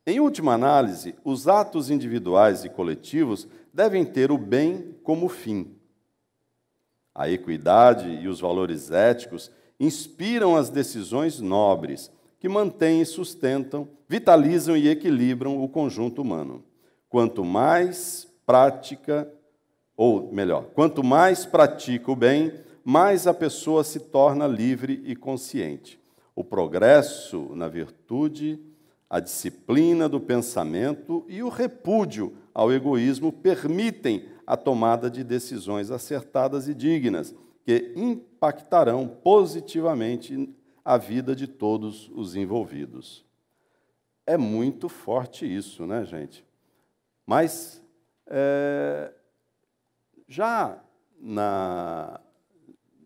Em última análise, os atos individuais e coletivos devem ter o bem como fim. A equidade e os valores éticos inspiram as decisões nobres, que mantêm e sustentam, vitalizam e equilibram o conjunto humano. Quanto mais pratica o bem, mais a pessoa se torna livre e consciente. O progresso na virtude, a disciplina do pensamento e o repúdio ao egoísmo permitem a tomada de decisões acertadas e dignas, que impactarão positivamente a vida de todos os envolvidos. É muito forte isso, né, gente? Mas, já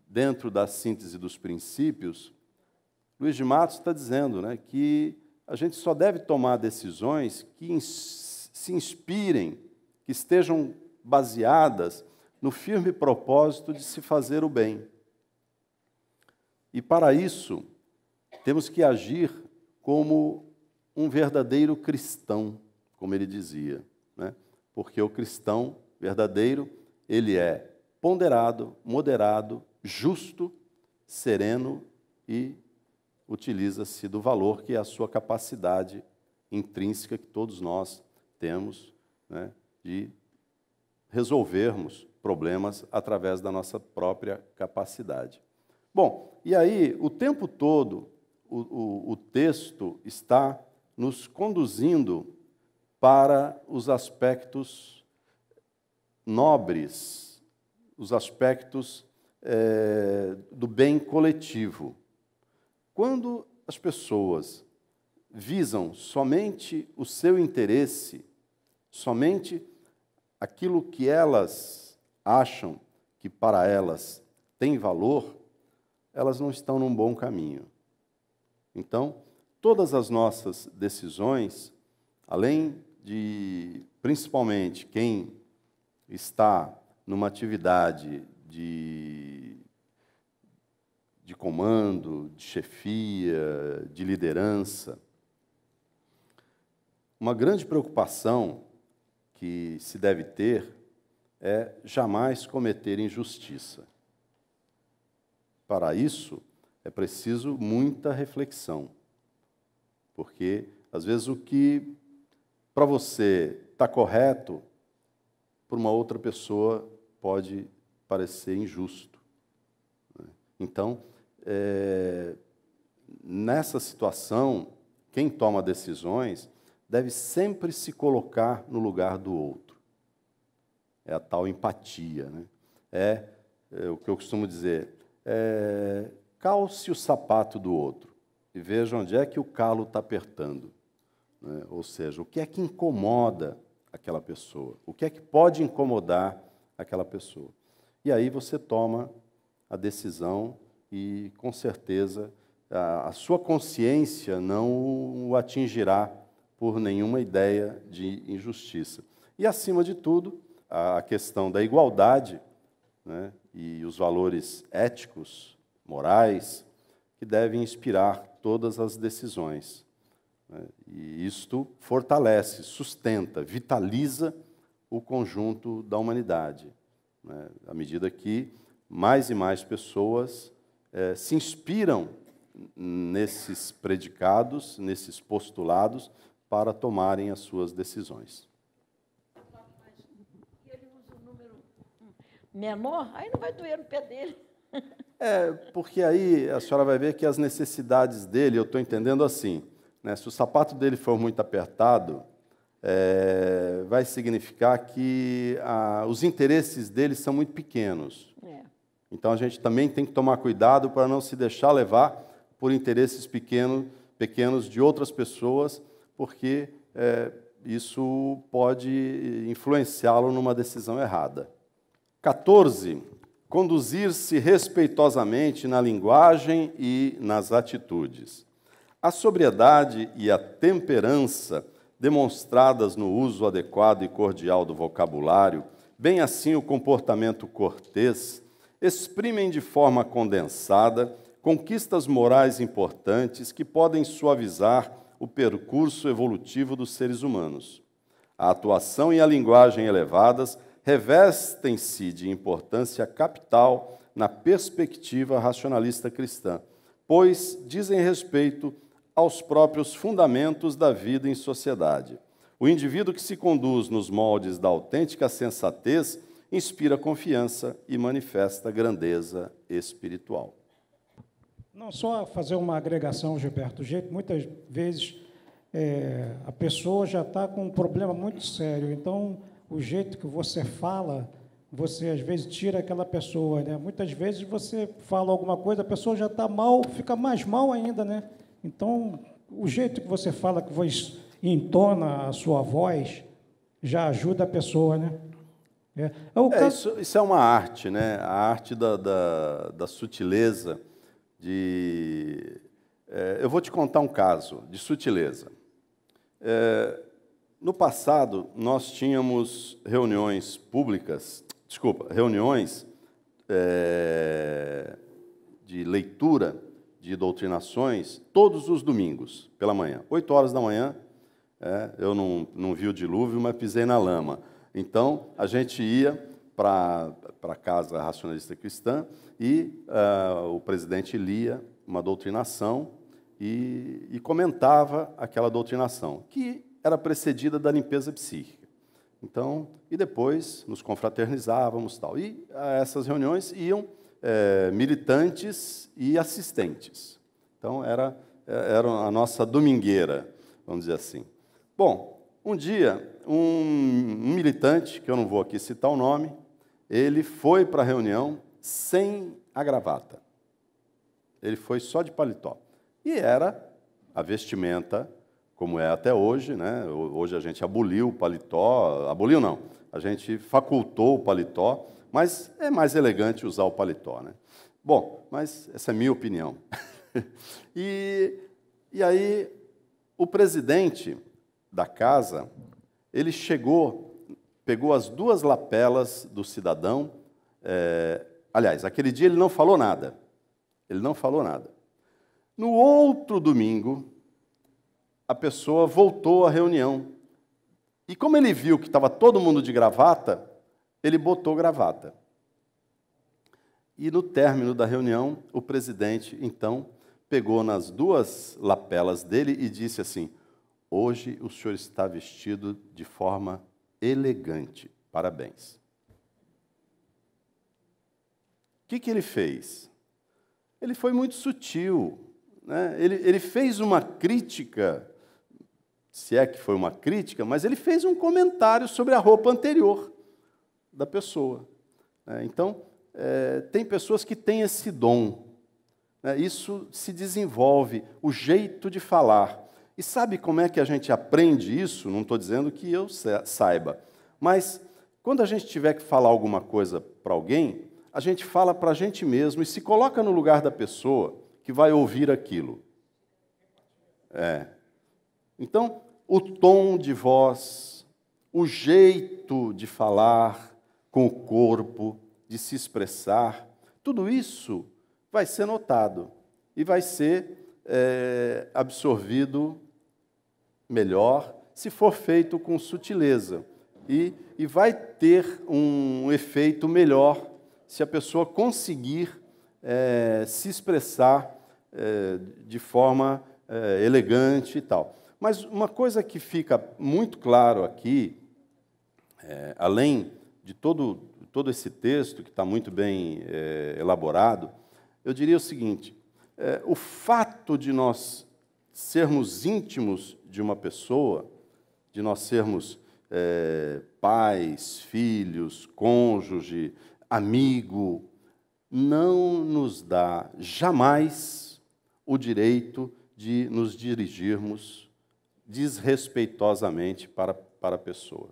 dentro da síntese dos princípios, Luiz de Matos está dizendo, né, que a gente só deve tomar decisões que se inspirem, que estejam baseadas no firme propósito de se fazer o bem. E, para isso, temos que agir como um verdadeiro cristão, como ele dizia, né? Porque o cristão verdadeiro, ele é ponderado, moderado, justo, sereno e utiliza-se do valor que é a sua capacidade intrínseca que todos nós temos, né, de resolvermos problemas através da nossa própria capacidade. Bom, e aí, o tempo todo, o texto está nos conduzindo para os aspectos nobres, os aspectos do bem coletivo. Quando as pessoas visam somente o seu interesse, somente aquilo que elas acham que para elas tem valor, elas não estão num bom caminho. Então, todas as nossas decisões, além de, principalmente, quem está numa atividade de comando, de chefia, de liderança, uma grande preocupação que se deve ter é jamais cometer injustiça. Para isso, é preciso muita reflexão, porque, às vezes, o que para você está correto, para uma outra pessoa pode parecer injusto. Então, nessa situação, quem toma decisões deve sempre se colocar no lugar do outro. É a tal empatia, né? É o que eu costumo dizer, calce o sapato do outro e veja onde é que o calo está apertando, né? Ou seja, o que é que incomoda aquela pessoa, o que é que pode incomodar aquela pessoa. E aí você toma a decisão e, com certeza, a sua consciência não o atingirá por nenhuma ideia de injustiça. E, acima de tudo, a questão da igualdade, né, e os valores éticos, morais, que devem inspirar todas as decisões, né? E isto fortalece, sustenta, vitaliza o conjunto da humanidade, né, à medida que mais e mais pessoas se inspiram nesses predicados, nesses postulados, para tomarem as suas decisões. Ele usa o número menor, aí não vai doer no pé dele. Porque aí a senhora vai ver que as necessidades dele, eu estou entendendo assim, né, se o sapato dele for muito apertado, vai significar que os interesses dele são muito pequenos. Então, a gente também tem que tomar cuidado para não se deixar levar por interesses pequenos de outras pessoas, porque isso pode influenciá-lo numa decisão errada. 14. Conduzir-se respeitosamente na linguagem e nas atitudes. A sobriedade e a temperança demonstradas no uso adequado e cordial do vocabulário, bem assim o comportamento cortês, exprimem de forma condensada conquistas morais importantes que podem suavizar o percurso evolutivo dos seres humanos. A atuação e a linguagem elevadas revestem-se de importância capital na perspectiva racionalista cristã, pois dizem respeito aos próprios fundamentos da vida em sociedade. O indivíduo que se conduz nos moldes da autêntica sensatez inspira confiança e manifesta grandeza espiritual. Não só fazer uma agregação, Gilberto, muitas vezes a pessoa já está com um problema muito sério, então o jeito que você fala, você às vezes tira aquela pessoa, né? Muitas vezes você fala alguma coisa, a pessoa já está mal, fica mais mal ainda, né? Então, o jeito que você fala, que você entona a sua voz, já ajuda a pessoa, né? Isso é uma arte, né? A arte da sutileza. Eu vou te contar um caso de sutileza. No passado, nós tínhamos reuniões de leitura de doutrinações todos os domingos, pela manhã. 8 horas da manhã, eu não vi o dilúvio, mas pisei na lama. Então, a gente ia para a Casa Racionalista Cristã e o presidente lia uma doutrinação e comentava aquela doutrinação, que era precedida da limpeza psíquica. Então, e depois nos confraternizávamos, tal. E a essas reuniões iam militantes e assistentes. Então, era a nossa domingueira, vamos dizer assim. Bom, um dia, um militante, que eu não vou aqui citar o nome, ele foi para a reunião sem a gravata. Ele foi só de paletó. E era a vestimenta, como é até hoje, né? Hoje a gente aboliu o paletó, aboliu não, a gente facultou o paletó, mas é mais elegante usar o paletó, né? Bom, mas essa é a minha opinião. E aí, o presidente da casa, ele pegou as 2 lapelas do cidadão. Aliás, aquele dia ele não falou nada. Ele não falou nada. No outro domingo, a pessoa voltou à reunião. E como ele viu que estava todo mundo de gravata, ele botou gravata. E no término da reunião, o presidente, então, pegou nas 2 lapelas dele e disse assim: hoje o senhor está vestido de forma elegante. Parabéns. O que ele fez? Ele foi muito sutil, né? Ele fez uma crítica, se é que foi uma crítica, mas ele fez um comentário sobre a roupa anterior da pessoa. Então, tem pessoas que têm esse dom. Isso se desenvolve, o jeito de falar. E sabe como é que a gente aprende isso? Não estou dizendo que eu saiba, mas quando a gente tiver que falar alguma coisa para alguém, a gente fala para a gente mesmo e se coloca no lugar da pessoa que vai ouvir aquilo. Então, o tom de voz, o jeito de falar com o corpo, de se expressar, tudo isso vai ser notado e vai ser absorvido melhor se for feito com sutileza. E vai ter um efeito melhor se a pessoa conseguir se expressar de forma elegante e tal. Mas uma coisa que fica muito claro aqui, além de todo esse texto, que está muito bem elaborado, eu diria o seguinte: o fato de nós sermos íntimos de uma pessoa, de nós sermos pais, filhos, cônjuge, amigo, não nos dá jamais o direito de nos dirigirmos desrespeitosamente para a pessoa.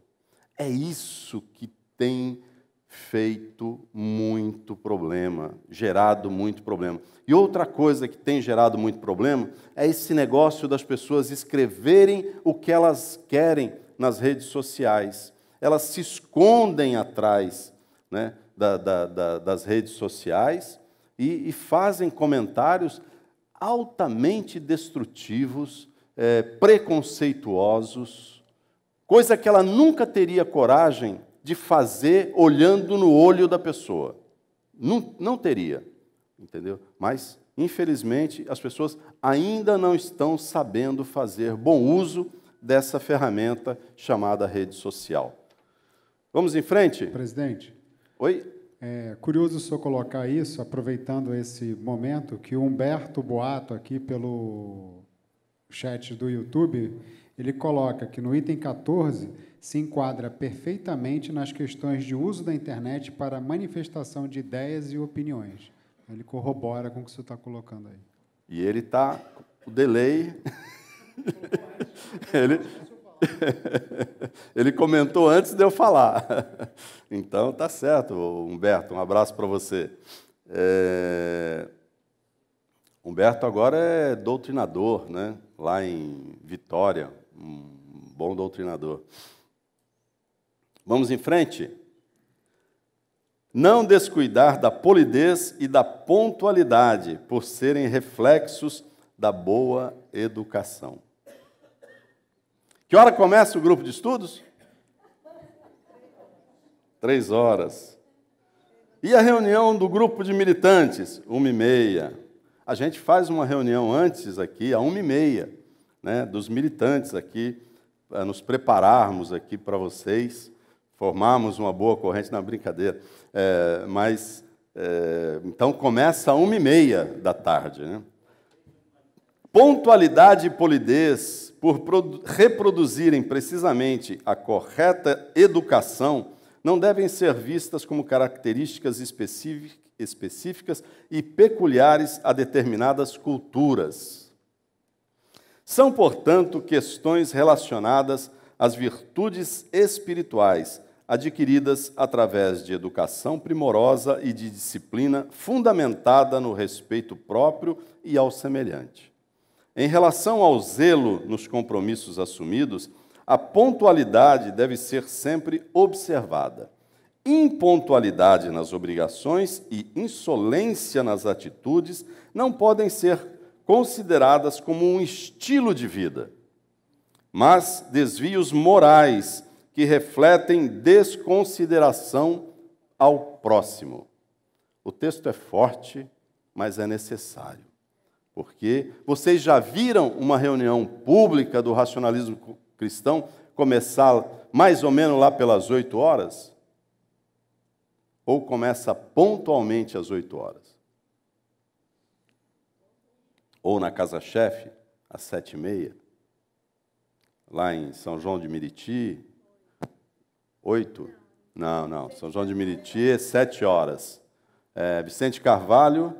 É isso que tem feito muito problema, gerado muito problema. E outra coisa que tem gerado muito problema é esse negócio das pessoas escreverem o que elas querem nas redes sociais. Elas se escondem atrás, né, das redes sociais e fazem comentários altamente destrutivos, preconceituosos, coisa que ela nunca teria coragem de fazer olhando no olho da pessoa. Não teria, entendeu? Mas, infelizmente, as pessoas ainda não estão sabendo fazer bom uso dessa ferramenta chamada rede social. Vamos em frente? Presidente. Oi? É curioso o senhor colocar isso, aproveitando esse momento, que o Humberto Boato, aqui pelo chat do YouTube, ele coloca que no item 14 se enquadra perfeitamente nas questões de uso da internet para manifestação de ideias e opiniões. Ele corrobora com o que o senhor está colocando aí. E ele está, o delay... ele comentou antes de eu falar. Então, tá certo, Humberto, um abraço para você. Humberto agora é doutrinador, né? Lá em Vitória, um bom doutrinador. Vamos em frente? Não descuidar da polidez e da pontualidade, por serem reflexos da boa educação. Que hora começa o grupo de estudos? 3 horas. E a reunião do grupo de militantes? 1h30. A gente faz uma reunião antes aqui, às 1h30, né, dos militantes aqui, para nos prepararmos aqui para vocês, formarmos uma boa corrente, na brincadeira. Então, começa às 1h30 da tarde. Né? Pontualidade e polidez, por reproduzirem precisamente a correta educação, não devem ser vistas como características específicas e peculiares a determinadas culturas. São, portanto, questões relacionadas às virtudes espirituais, adquiridas através de educação primorosa e de disciplina fundamentada no respeito próprio e ao semelhante. Em relação ao zelo nos compromissos assumidos, a pontualidade deve ser sempre observada. Impontualidade nas obrigações e insolência nas atitudes não podem ser consideradas como um estilo de vida, mas desvios morais que refletem desconsideração ao próximo. O texto é forte, mas é necessário. Porque vocês já viram uma reunião pública do racionalismo cristão começar mais ou menos lá pelas 8 horas? Ou começa pontualmente às 8 horas? Ou na casa-chefe, às 7h30? Lá em São João de Meriti, 8? Não. São João de Meriti é 7 horas. Vicente Carvalho,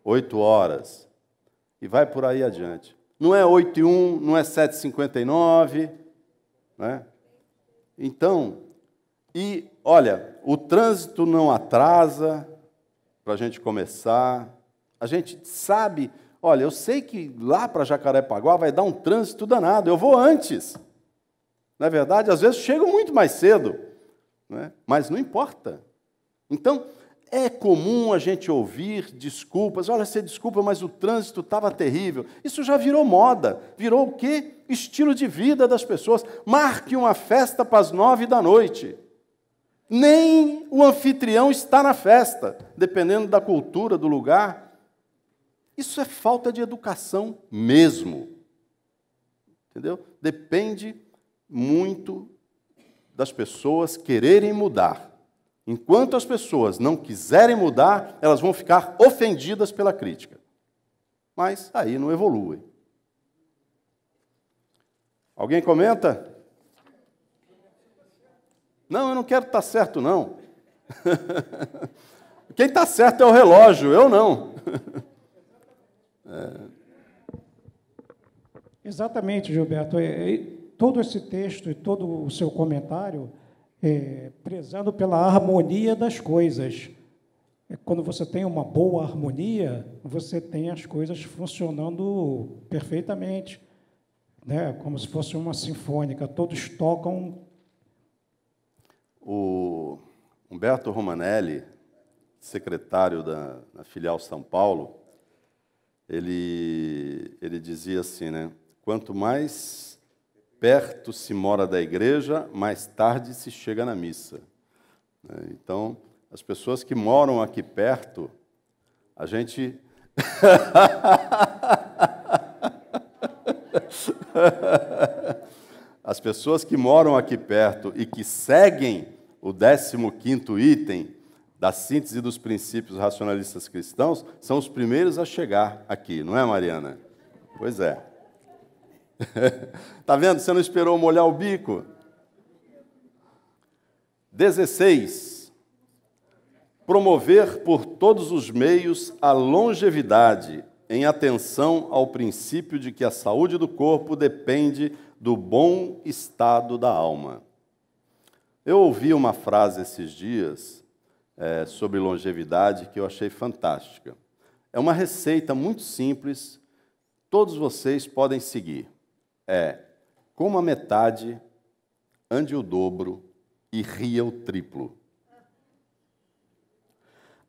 8 horas. E vai por aí adiante. Não é 8h01, não é 7h59, né? Então, olha, o trânsito não atrasa para a gente começar. A gente sabe, olha, eu sei que lá para Jacarepaguá vai dar um trânsito danado, eu vou antes. Na verdade, às vezes chego muito mais cedo, né? Mas não importa. Então, é comum a gente ouvir desculpas. Olha, você desculpa, mas o trânsito estava terrível. Isso já virou moda. Virou o quê? Estilo de vida das pessoas. Marque uma festa para as 9 da noite. Nem o anfitrião está na festa, dependendo da cultura do lugar. Isso é falta de educação mesmo. Entendeu? Depende muito das pessoas quererem mudar. Enquanto as pessoas não quiserem mudar, elas vão ficar ofendidas pela crítica. Mas aí não evoluem. Alguém comenta? Não, eu não quero estar certo, não. Quem está certo é o relógio, eu não. Exatamente, Gilberto. Todo esse texto e todo o seu comentário prezando pela harmonia das coisas. Quando você tem uma boa harmonia, você tem as coisas funcionando perfeitamente, né? Como se fosse uma sinfônica, todos tocam. O Humberto Romanelli, secretário da filial São Paulo, ele dizia assim, né? Quanto mais perto se mora da igreja, mais tarde se chega na missa. Então, as pessoas que moram aqui perto, a gente... As pessoas que moram aqui perto e que seguem o 15º item da síntese dos princípios racionalistas cristãos são os primeiros a chegar aqui, não é, Mariana? Pois é. Está vendo? Você não esperou molhar o bico? 16. Promover por todos os meios a longevidade, em atenção ao princípio de que a saúde do corpo depende do bom estado da alma. Eu ouvi uma frase esses dias sobre longevidade que eu achei fantástica. É uma receita muito simples, todos vocês podem seguir. Coma a metade, ande o dobro e ria o triplo.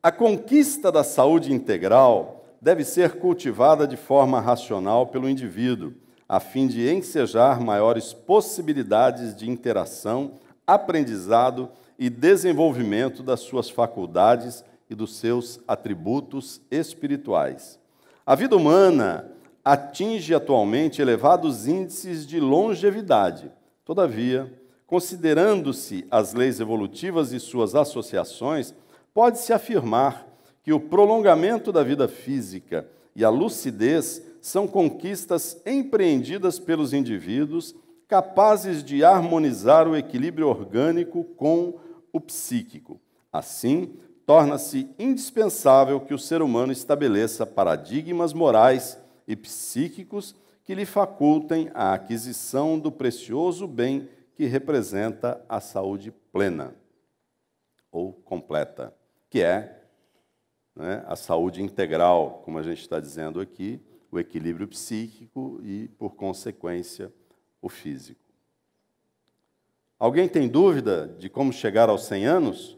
A conquista da saúde integral deve ser cultivada de forma racional pelo indivíduo, a fim de ensejar maiores possibilidades de interação, aprendizado e desenvolvimento das suas faculdades e dos seus atributos espirituais. A vida humana atinge atualmente elevados índices de longevidade. Todavia, considerando-se as leis evolutivas e suas associações, pode-se afirmar que o prolongamento da vida física e a lucidez são conquistas empreendidas pelos indivíduos capazes de harmonizar o equilíbrio orgânico com o psíquico. Assim, torna-se indispensável que o ser humano estabeleça paradigmas morais e psíquicos que lhe facultem a aquisição do precioso bem que representa a saúde plena ou completa, que é, né, a saúde integral, como a gente está dizendo aqui, o equilíbrio psíquico e, por consequência, o físico. Alguém tem dúvida de como chegar aos 100 anos?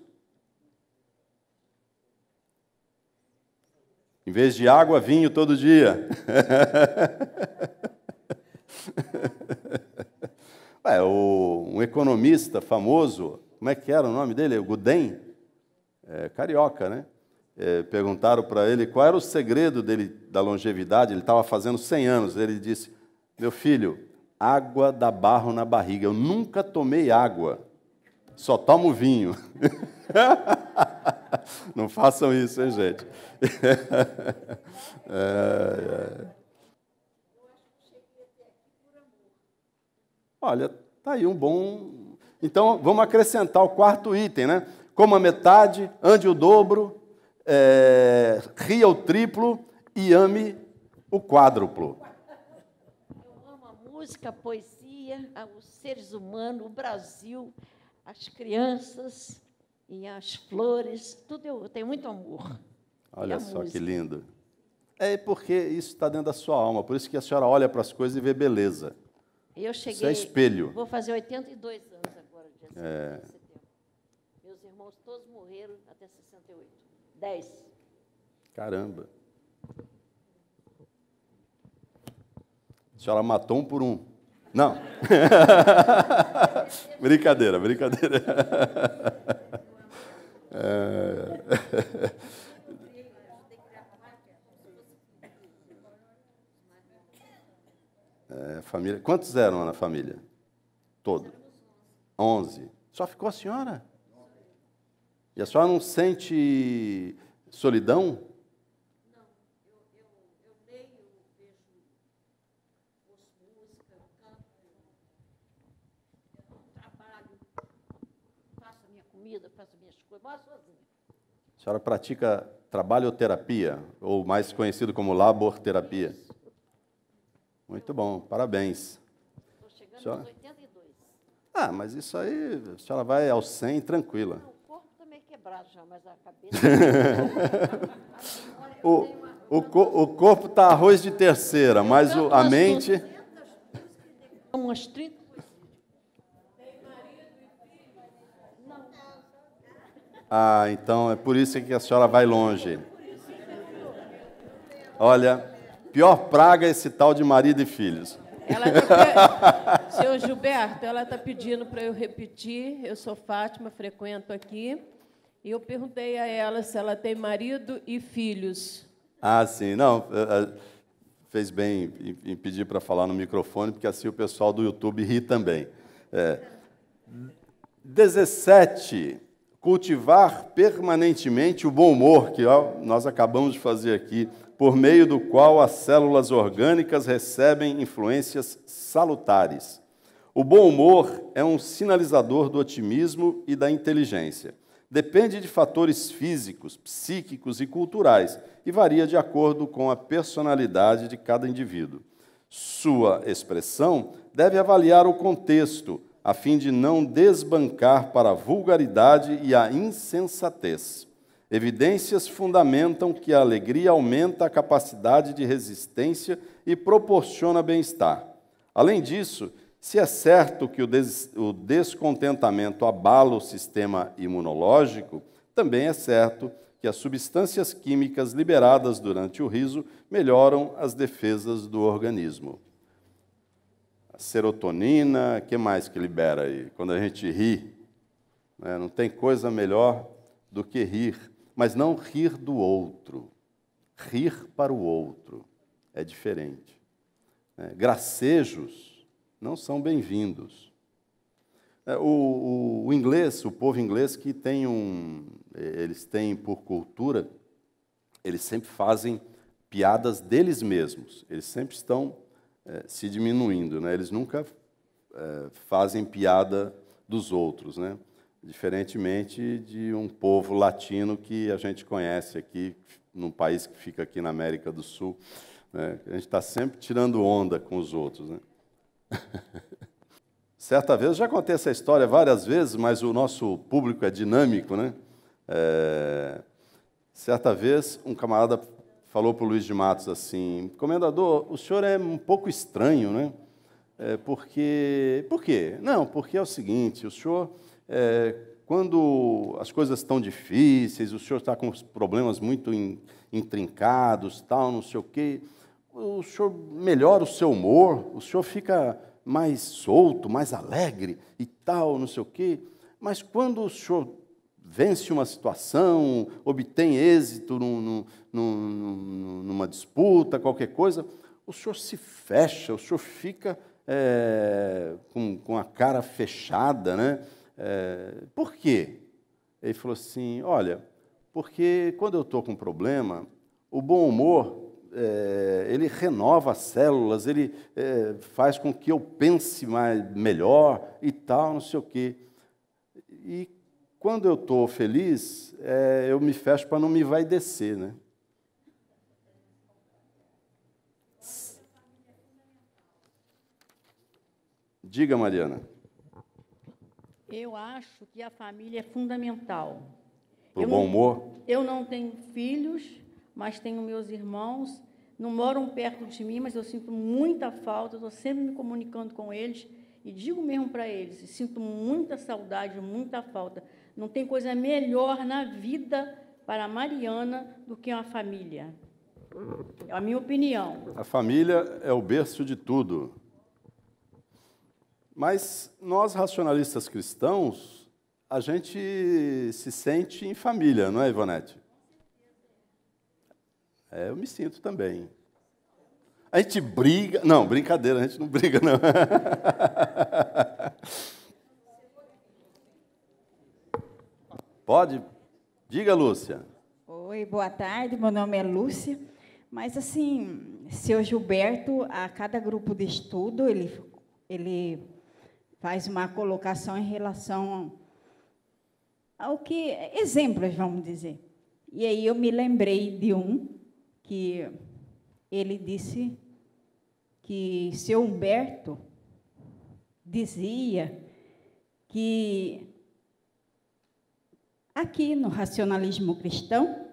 Em vez de água, vinho todo dia. Um economista famoso, como é que era o nome dele? O Gudem? Carioca, né? Perguntaram para ele qual era o segredo dele da longevidade. Ele estava fazendo 100 anos. Ele disse: meu filho, água dá barro na barriga. Eu nunca tomei água, só tomo vinho. Não façam isso, hein, gente? Olha, está aí um bom... Então, vamos acrescentar o 4º item, né? Coma metade, ande o dobro, ria o triplo e ame o quádruplo. Eu amo a música, a poesia, os seres humanos, o Brasil, as crianças e as flores, tudo eu tenho muito amor. Olha só que lindo. É porque isso está dentro da sua alma, por isso que a senhora olha para as coisas e vê beleza. Eu cheguei, isso é espelho. Vou fazer 82 anos agora, dia 5 de setembro. Meus irmãos todos morreram até 68. 10. Caramba. A senhora matou um por um. Não. Brincadeira, brincadeira. Família. Quantos eram na família? Todo. 11. Só ficou a senhora? E a senhora não sente solidão? Não. Eu leio, vejo, ouço música, canto, trabalho, faço a minha comida, faço as minhas coisas, moro sozinha. A senhora pratica trabalhoterapia, ou mais conhecido como laborterapia? Muito bom, parabéns. Estou chegando aos 82. Mas isso aí, a senhora vai aos 100 tranquila. Não, o corpo está meio quebrado já, mas a cabeça... O corpo está arroz de terceira, mas a mente... Umas 30. Então é por isso que a senhora vai longe. Olha, pior praga é esse tal de marido e filhos. Senhor Gilberto, ela está pedindo para eu repetir. Eu sou Fátima, frequento aqui. E eu perguntei a ela se ela tem marido e filhos. Sim. Não, fez bem em pedir para falar no microfone, porque assim o pessoal do YouTube ri também. 17. Cultivar permanentemente o bom humor, que nós acabamos de fazer aqui, por meio do qual as células orgânicas recebem influências salutares. O bom humor é um sinalizador do otimismo e da inteligência. Depende de fatores físicos, psíquicos e culturais e varia de acordo com a personalidade de cada indivíduo. Sua expressão deve avaliar o contexto, a fim de não desbancar para a vulgaridade e a insensatez. Evidências fundamentam que a alegria aumenta a capacidade de resistência e proporciona bem-estar. Além disso, se é certo que o descontentamento abala o sistema imunológico, também é certo que as substâncias químicas liberadas durante o riso melhoram as defesas do organismo. A serotonina, o que mais que libera aí? Quando a gente ri, né? Não tem coisa melhor do que rir, mas não rir do outro. Rir para o outro é diferente. Gracejos não são bem-vindos. O inglês, o povo inglês, que tem eles têm por cultura, eles sempre fazem piadas deles mesmos, eles sempre estão se diminuindo, né? Eles nunca fazem piada dos outros, né? Diferentemente de um povo latino que a gente conhece aqui, num país que fica aqui na América do Sul, né? A gente está sempre tirando onda com os outros, né? Certa vez, eu já contei essa história várias vezes, mas o nosso público é dinâmico, né? Certa vez, um camarada falou para o Luiz de Matos assim: comendador, o senhor é um pouco estranho, né? Por quê? Não, porque é o seguinte, o senhor, quando as coisas estão difíceis, o senhor está com problemas muito intrincados, tal, não sei o quê, o senhor melhora o seu humor, o senhor fica mais solto, mais alegre e tal, não sei o quê, mas quando o senhor vence uma situação, obtém êxito numa disputa, qualquer coisa, o senhor se fecha, o senhor fica com a cara fechada, né? Por quê? Ele falou assim: olha, porque quando eu estou com um problema, o bom humor, ele renova as células, ele faz com que eu pense melhor e tal, não sei o quê. E quando eu estou feliz, eu me fecho para não me vai descer, né? Diga, Mariana. Eu acho que a família é fundamental. Para o bom humor? Eu não tenho filhos, mas tenho meus irmãos. Não moram perto de mim, mas eu sinto muita falta. Estou sempre me comunicando com eles e digo mesmo para eles: sinto muita saudade, muita falta. Não tem coisa melhor na vida para a Mariana do que uma família. É a minha opinião. A família é o berço de tudo. Mas nós, racionalistas cristãos, a gente se sente em família, não é, Ivonete? Eu me sinto também. A gente briga... Não, brincadeira, a gente não briga, não. Pode? Diga, Lúcia. Oi, boa tarde, meu nome é Lúcia. Mas, assim, seu Gilberto, a cada grupo de estudo, ele faz uma colocação em relação ao que... Exemplos, vamos dizer. E aí eu me lembrei de um que ele disse que seu Humberto dizia que aqui no racionalismo cristão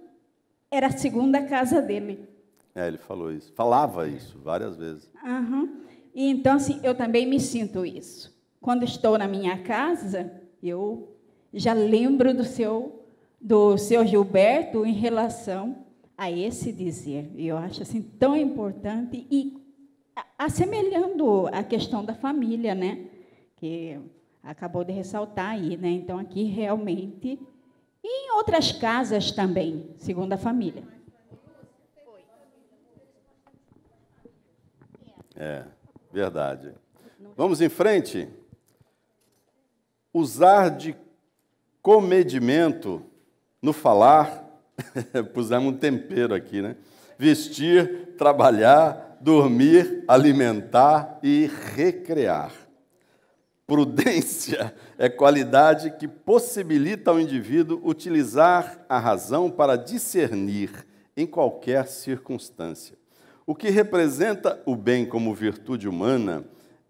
era a segunda casa dele. Ele falou isso, falava isso várias vezes. E então, assim, eu também me sinto isso. Quando estou na minha casa, eu já lembro do seu Gilberto em relação a esse dizer. E eu acho assim tão importante e assemelhando a questão da família, né? Que acabou de ressaltar aí, né? Então, aqui realmente, e em outras casas também, segundo a família. Verdade. Vamos em frente? Usar de comedimento no falar, pusemos um tempero aqui, né? Vestir, trabalhar, dormir, alimentar e recrear. Prudência é qualidade que possibilita ao indivíduo utilizar a razão para discernir em qualquer circunstância o que representa o bem como virtude humana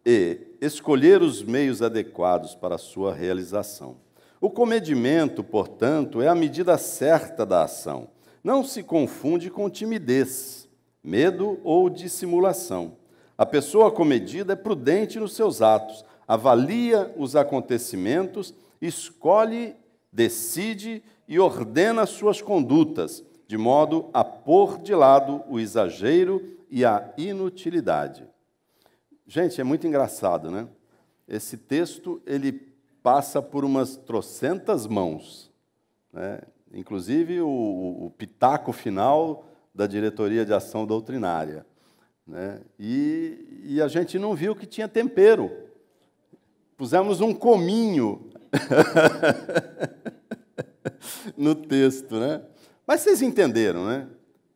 e escolher os meios adequados para a sua realização. O comedimento, portanto, é a medida certa da ação. Não se confunde com timidez, medo ou dissimulação. A pessoa comedida é prudente nos seus atos, avalia os acontecimentos, escolhe, decide e ordena suas condutas, de modo a pôr de lado o exagero e a inutilidade. Gente, é muito engraçado, né? Esse texto, ele passa por umas trocentas mãos, né? Inclusive o pitaco final da Diretoria de Ação Doutrinária, né? E a gente não viu que tinha tempero. Pusemos um cominho no texto, né? Mas vocês entenderam, né?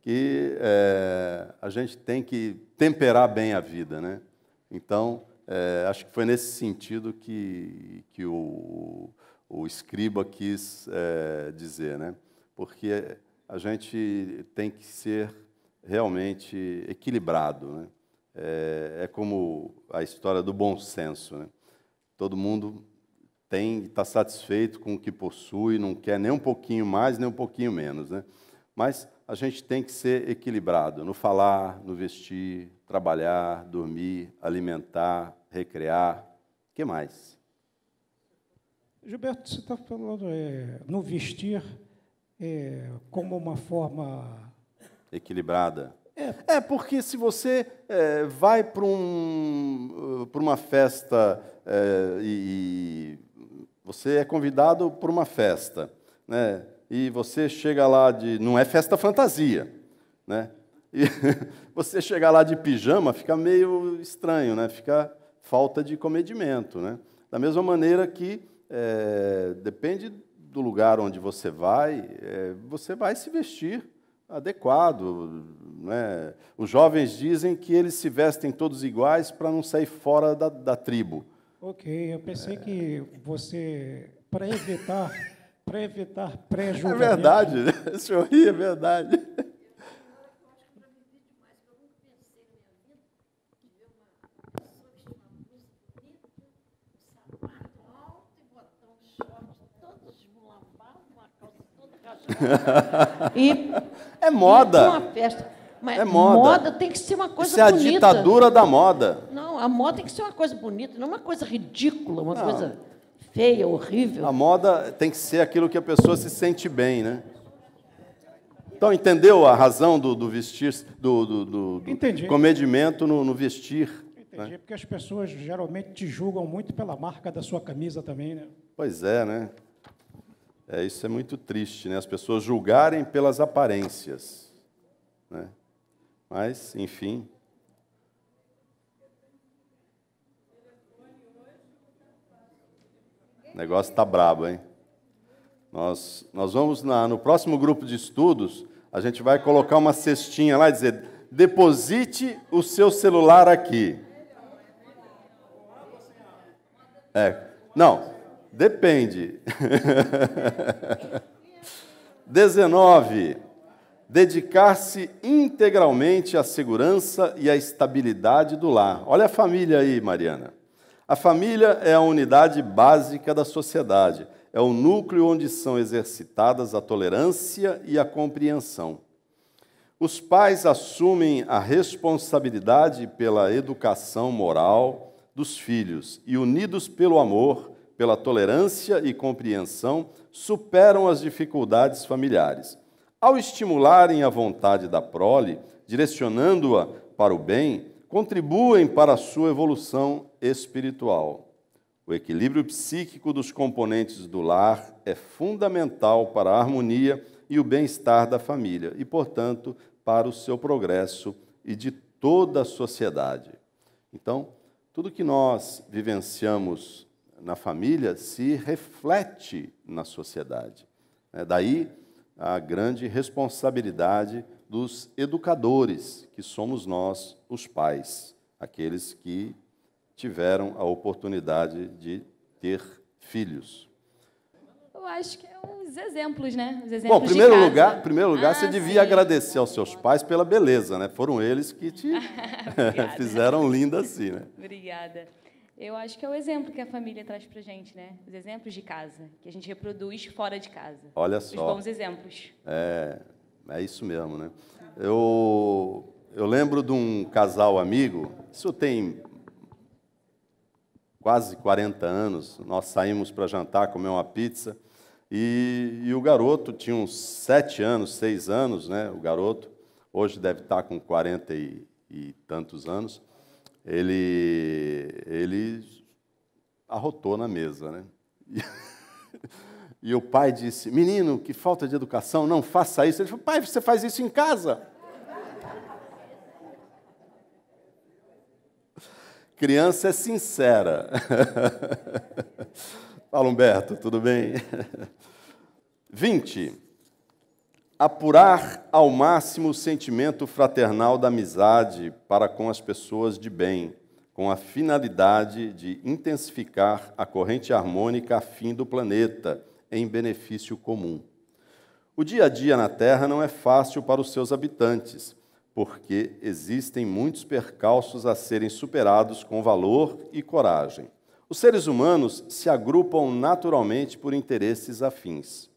Que a gente tem que temperar bem a vida, né? Então, acho que foi nesse sentido que o escriba quis dizer, né? Porque a gente tem que ser realmente equilibrado, né? É como a história do bom senso, né? Todo mundo está satisfeito com o que possui, não quer nem um pouquinho mais, nem um pouquinho menos, né? Mas a gente tem que ser equilibrado no falar, no vestir, trabalhar, dormir, alimentar, recrear. O que mais? Gilberto, você está falando no vestir como uma forma... Equilibrada. Porque se você vai para uma festa e você é convidado para uma festa, né? E você chega lá não é festa fantasia, né? E você chegar lá de pijama fica meio estranho, né? Fica falta de comedimento, né? Da mesma maneira que depende do lugar onde você vai se vestir adequado, né? Os jovens dizem que eles se vestem todos iguais para não sair fora da tribo. Ok, eu pensei que você, para evitar pré-julgamento... É verdade, o senhor ri, é verdade. E é moda. Uma festa. Mas é moda. Moda tem que ser uma coisa bonita. Isso é a ditadura da moda. Não, a moda tem que ser uma coisa bonita, não uma coisa ridícula, uma coisa feia, horrível. A moda tem que ser aquilo que a pessoa se sente bem, né? Então, entendeu a razão do vestir, do comedimento no vestir? Entendi, né? Porque as pessoas geralmente te julgam muito pela marca da sua camisa também, né? Pois é, né? Isso é muito triste, né? As pessoas julgarem pelas aparências, né? Mas, enfim. O negócio está brabo, hein? Nós vamos, no próximo grupo de estudos, a gente vai colocar uma cestinha lá e dizer, deposite o seu celular aqui. Não, depende. 19. dedicar-se integralmente à segurança e à estabilidade do lar. Olha a família aí, Mariana. A família é a unidade básica da sociedade, é o núcleo onde são exercitadas a tolerância e a compreensão. Os pais assumem a responsabilidade pela educação moral dos filhos e, unidos pelo amor, pela tolerância e compreensão, superam as dificuldades familiares. Ao estimularem a vontade da prole, direcionando-a para o bem, contribuem para a sua evolução espiritual. O equilíbrio psíquico dos componentes do lar é fundamental para a harmonia e o bem-estar da família e, portanto, para o seu progresso e de toda a sociedade. Então, tudo que nós vivenciamos na família se reflete na sociedade. Daí a grande responsabilidade dos educadores, que somos nós, os pais, aqueles que tiveram a oportunidade de ter filhos. Eu acho que é os exemplos, né? Os exemplos. Bom, de casa. primeiro lugar, você devia agradecer aos seus pais pela beleza, né? Foram eles que te fizeram linda assim, né? Obrigada. Eu acho que é o exemplo que a família traz pra gente, né? Os exemplos de casa, que a gente reproduz fora de casa. Olha só. Os bons exemplos. É isso mesmo, né? Eu lembro de um casal amigo, isso tem quase 40 anos, nós saímos para jantar, comer uma pizza, e o garoto tinha uns 7 anos, 6 anos, né? O garoto, hoje deve estar com 40 e tantos anos, ele arrotou na mesa, né? E o pai disse, menino, que falta de educação, não faça isso. Ele falou, pai, você faz isso em casa. Criança é sincera. Fala, Humberto, tudo bem? 20. Apurar ao máximo o sentimento fraternal da amizade para com as pessoas de bem, com a finalidade de intensificar a corrente harmônica a fim do planeta, em benefício comum. O dia a dia na Terra não é fácil para os seus habitantes, porque existem muitos percalços a serem superados com valor e coragem. Os seres humanos se agrupam naturalmente por interesses afins.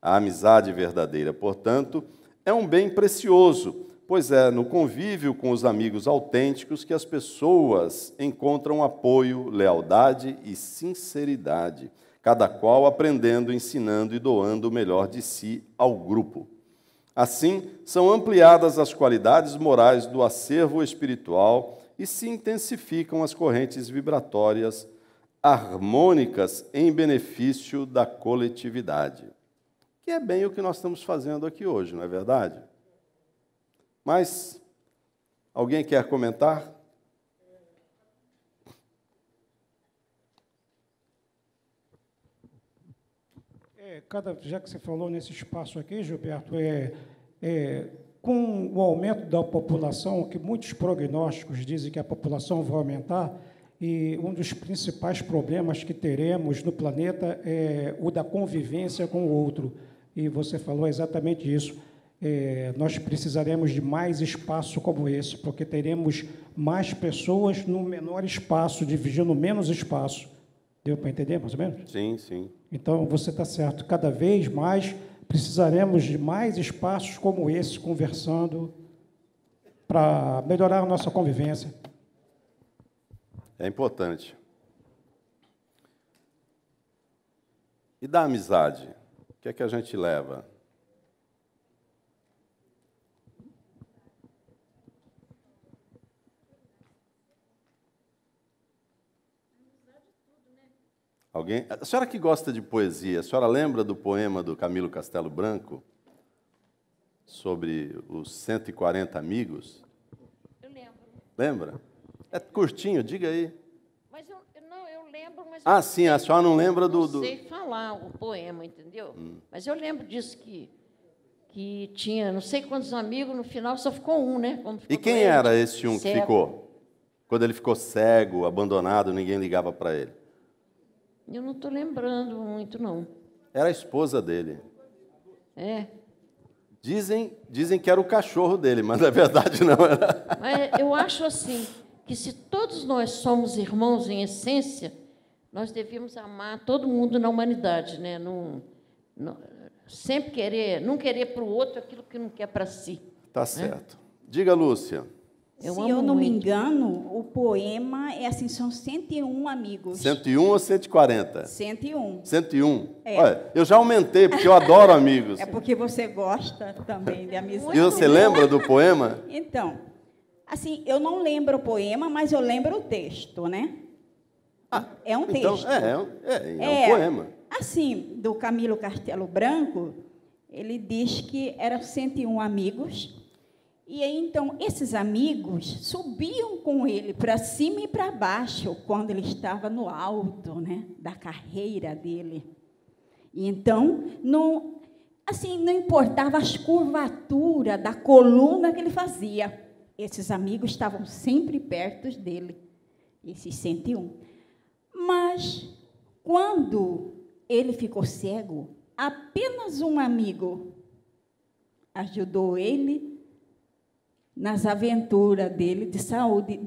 A amizade verdadeira, portanto, é um bem precioso, pois é no convívio com os amigos autênticos que as pessoas encontram apoio, lealdade e sinceridade, cada qual aprendendo, ensinando e doando o melhor de si ao grupo. Assim, são ampliadas as qualidades morais do acervo espiritual e se intensificam as correntes vibratórias harmônicas em benefício da coletividade. Que é bem o que nós estamos fazendo aqui hoje, não é verdade? Mas, alguém quer comentar? Já que você falou nesse espaço aqui, Gilberto, com o aumento da população, que muitos prognósticos dizem que a população vai aumentar, e um dos principais problemas que teremos no planeta é o da convivência com o outro. E você falou exatamente isso. Nós precisaremos de mais espaço como esse, porque teremos mais pessoas num menor espaço, dividindo menos espaço. Deu para entender, mais ou menos? Sim, sim. Então, você está certo. Cada vez mais precisaremos de mais espaços como esse, conversando, para melhorar a nossa convivência. É importante. E da amizade? O que é que a gente leva? Alguém? A senhora que gosta de poesia, a senhora lembra do poema do Camilo Castelo Branco sobre os 140 amigos? Eu lembro. Lembra? É curtinho, diga aí. Mas eu lembro, mas... Ah, sim, a senhora não lembra do... Não sei falar o poema, entendeu? Mas eu lembro disso que tinha não sei quantos amigos, no final só ficou um, né? E quem era esse um que ficou? Quando ele ficou cego, abandonado, ninguém ligava para ele. Eu não estou lembrando muito, não. Era a esposa dele. É. Dizem que era o cachorro dele, mas na verdade não era. Mas eu acho assim, que se todos nós somos irmãos em essência, nós devíamos amar todo mundo na humanidade, né? Sempre não querer para o outro aquilo que não quer para si. Tá certo. Né? Diga, Lúcia. Se eu não me engano, o poema é assim, são 101 amigos. 101 ou 140? 101. 101. É. Olha, eu já aumentei, porque eu adoro amigos. É porque você gosta também de amizade. E você lembra do poema? Então, assim, eu não lembro o poema, mas eu lembro o texto, né? É um texto. Então, é um poema. Assim, do Camilo Castelo Branco, ele diz que eram 101 amigos. E aí, então, esses amigos subiam com ele para cima e para baixo, quando ele estava no alto, né, da carreira dele. E então, não importava as curvaturas da coluna que ele fazia. Esses amigos estavam sempre perto dele, esses 101. Mas, quando ele ficou cego, apenas um amigo ajudou ele nas aventuras dele de saúde,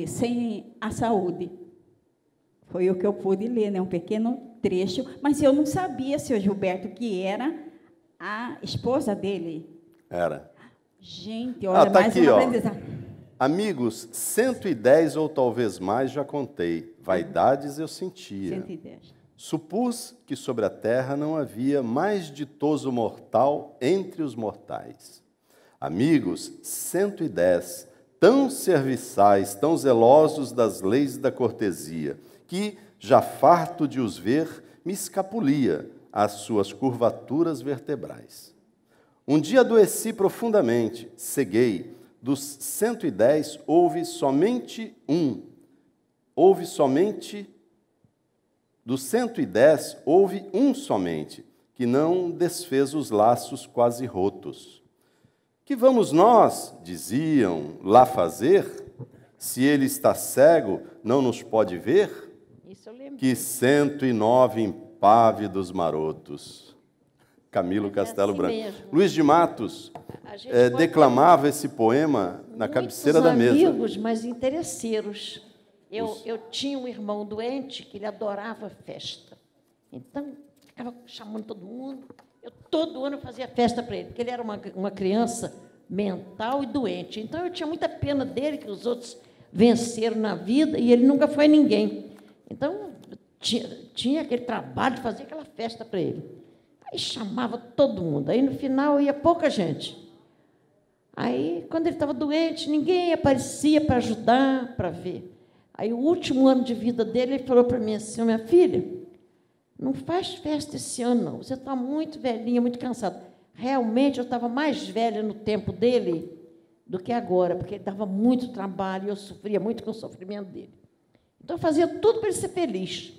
sem a saúde. Foi o que eu pude ler, né? Um pequeno trecho, mas eu não sabia, seu Gilberto, que era a esposa dele. Era. Gente, olha, tá mais aqui, uma aprendizagem. Amigos, 110 ou talvez mais já contei. Vaidades eu sentia. 110. Supus que sobre a terra não havia mais ditoso mortal entre os mortais. Amigos, 110, tão serviçais, tão zelosos das leis da cortesia, que, já farto de os ver, me escapulia às suas curvaturas vertebrais. Um dia adoeci profundamente, ceguei. Dos 110, houve somente um. Dos 110, houve um somente, que não desfez os laços quase rotos. Que vamos nós, diziam, lá fazer? Se ele está cego, não nos pode ver? Isso eu lembro. Que 109 impávidos marotos. Camilo Castelo Branco. Mesmo. Luiz de Matos declamava esse poema na cabeceira da mesa. Amigos, mas interesseiros. Eu tinha um irmão doente que ele adorava festa. Então, ficava chamando todo mundo. Eu, todo ano, fazia festa para ele, porque ele era uma criança mental e doente. Então, eu tinha muita pena dele, que os outros venceram na vida, e ele nunca foi ninguém. Então, tinha aquele trabalho de fazer aquela festa para ele. Aí chamava todo mundo. Aí, no final, ia pouca gente. Aí, quando ele estava doente, ninguém aparecia para ajudar, para ver. Aí, o último ano de vida dele, ele falou para mim assim: minha filha, não faz festa esse ano, não. Você está muito velhinha, muito cansada. Realmente, eu estava mais velha no tempo dele do que agora, porque ele dava muito trabalho e eu sofria muito com o sofrimento dele. Então, eu fazia tudo para ele ser feliz.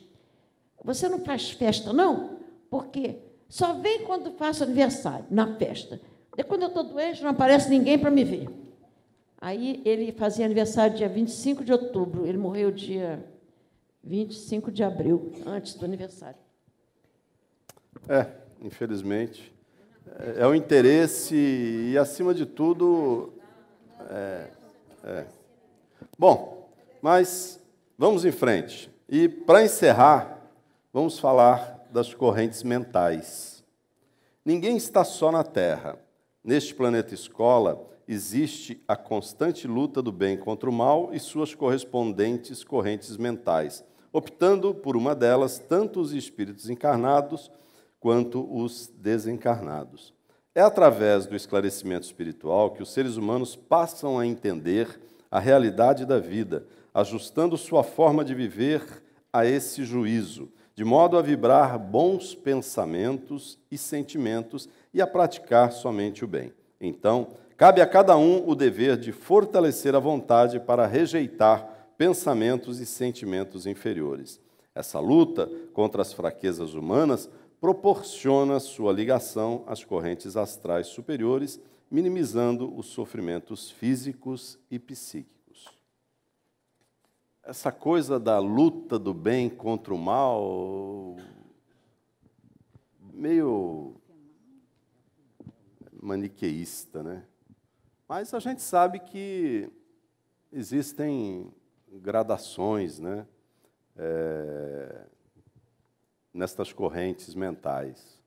Você não faz festa, não? Porque só vem quando faço aniversário, na festa. E quando eu estou doente, não aparece ninguém para me ver. Aí, ele fazia aniversário dia 25 de outubro. Ele morreu dia 25 de abril, antes do aniversário. Infelizmente, é o interesse e, acima de tudo, Bom, mas vamos em frente. E, para encerrar, vamos falar das correntes mentais. Ninguém está só na Terra. Neste planeta escola, existe a constante luta do bem contra o mal e suas correspondentes correntes mentais, optando por uma delas tanto os espíritos encarnados quanto os desencarnados. É através do esclarecimento espiritual que os seres humanos passam a entender a realidade da vida, ajustando sua forma de viver a esse juízo, de modo a vibrar bons pensamentos e sentimentos e a praticar somente o bem. Então, cabe a cada um o dever de fortalecer a vontade para rejeitar pensamentos e sentimentos inferiores. Essa luta contra as fraquezas humanas proporciona sua ligação às correntes astrais superiores, minimizando os sofrimentos físicos e psíquicos. Essa coisa da luta do bem contra o mal, meio maniqueísta, né? Mas a gente sabe que existem gradações, né? Nestas correntes mentais.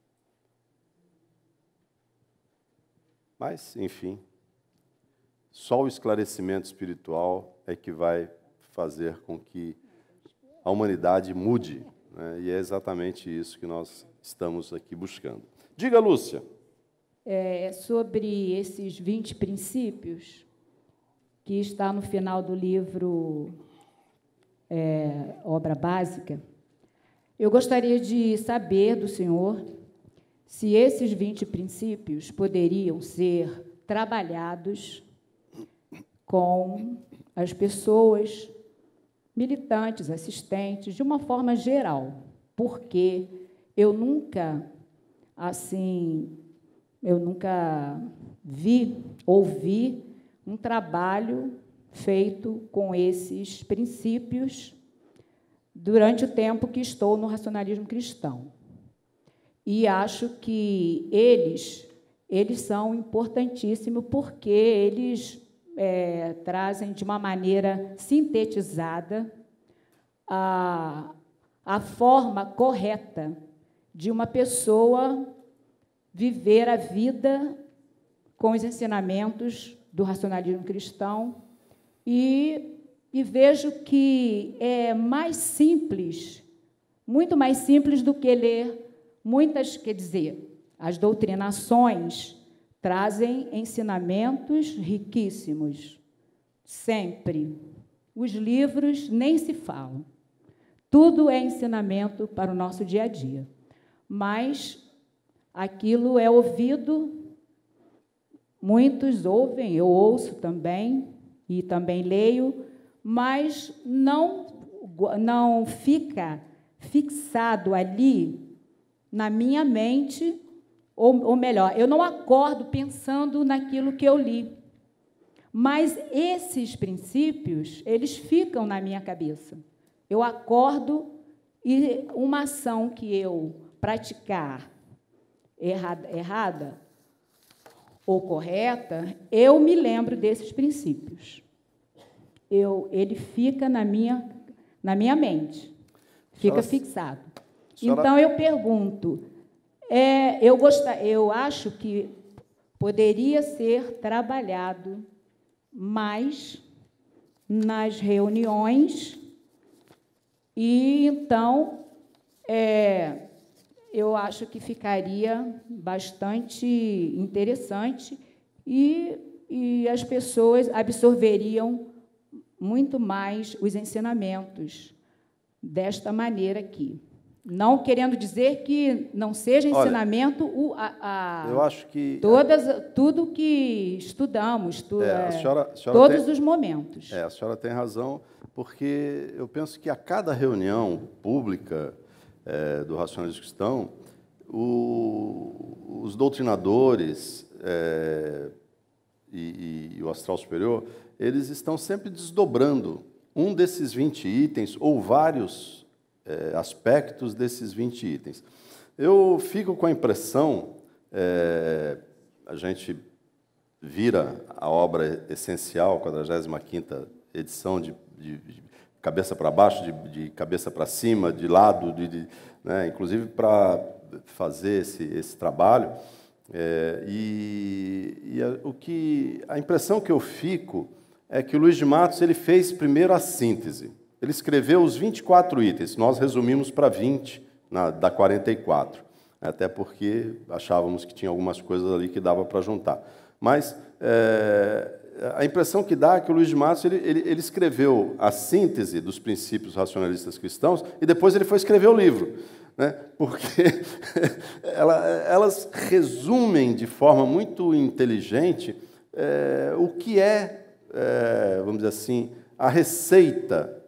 Mas, enfim, só o esclarecimento espiritual é que vai fazer com que a humanidade mude, né? E é exatamente isso que nós estamos aqui buscando. Diga, Lúcia. Sobre esses 20 princípios, que está no final do livro Obra Básica, eu gostaria de saber do senhor se esses 20 princípios poderiam ser trabalhados com as pessoas militantes, assistentes, de uma forma geral, porque eu nunca ouvi um trabalho feito com esses princípios durante o tempo que estou no racionalismo cristão. E acho que eles são importantíssimos porque eles trazem de uma maneira sintetizada a forma correta de uma pessoa viver a vida com os ensinamentos do racionalismo cristão e vejo que é mais simples, muito mais simples do que ler as doutrinações trazem ensinamentos riquíssimos, sempre. Os livros nem se falam. Tudo é ensinamento para o nosso dia a dia. Mas aquilo é ouvido, muitos ouvem, eu ouço também, e também leio, mas não fica fixado ali na minha mente, ou melhor, eu não acordo pensando naquilo que eu li. Mas esses princípios, eles ficam na minha cabeça. Eu acordo e uma ação que eu praticar errada ou correta, eu me lembro desses princípios. Ele fica na minha mente, fica fixado. Então, eu pergunto, eu acho que poderia ser trabalhado mais nas reuniões e, então, eu acho que ficaria bastante interessante e as pessoas absorveriam muito mais os ensinamentos desta maneira aqui. Não querendo dizer que não seja ensinamento. Eu acho que tudo que estudamos, a senhora todos os momentos. A senhora tem razão, porque eu penso que a cada reunião pública do racionalismo cristão, os doutrinadores e o astral superior, eles estão sempre desdobrando um desses 20 itens ou vários aspectos desses 20 itens. Eu fico com a impressão, a gente vira a obra essencial, 45ª edição, de cabeça para baixo, de cabeça para cima, de lado, né, inclusive para fazer esse trabalho. A impressão que eu fico é que o Luiz de Matos ele fez primeiro a síntese. Ele escreveu os 24 itens, nós resumimos para 20 da 44, até porque achávamos que tinha algumas coisas ali que dava para juntar. Mas a impressão que dá é que o Luiz de Matos ele escreveu a síntese dos princípios racionalistas cristãos e depois ele foi escrever o livro, né? Porque elas resumem de forma muito inteligente o que vamos dizer assim, a receita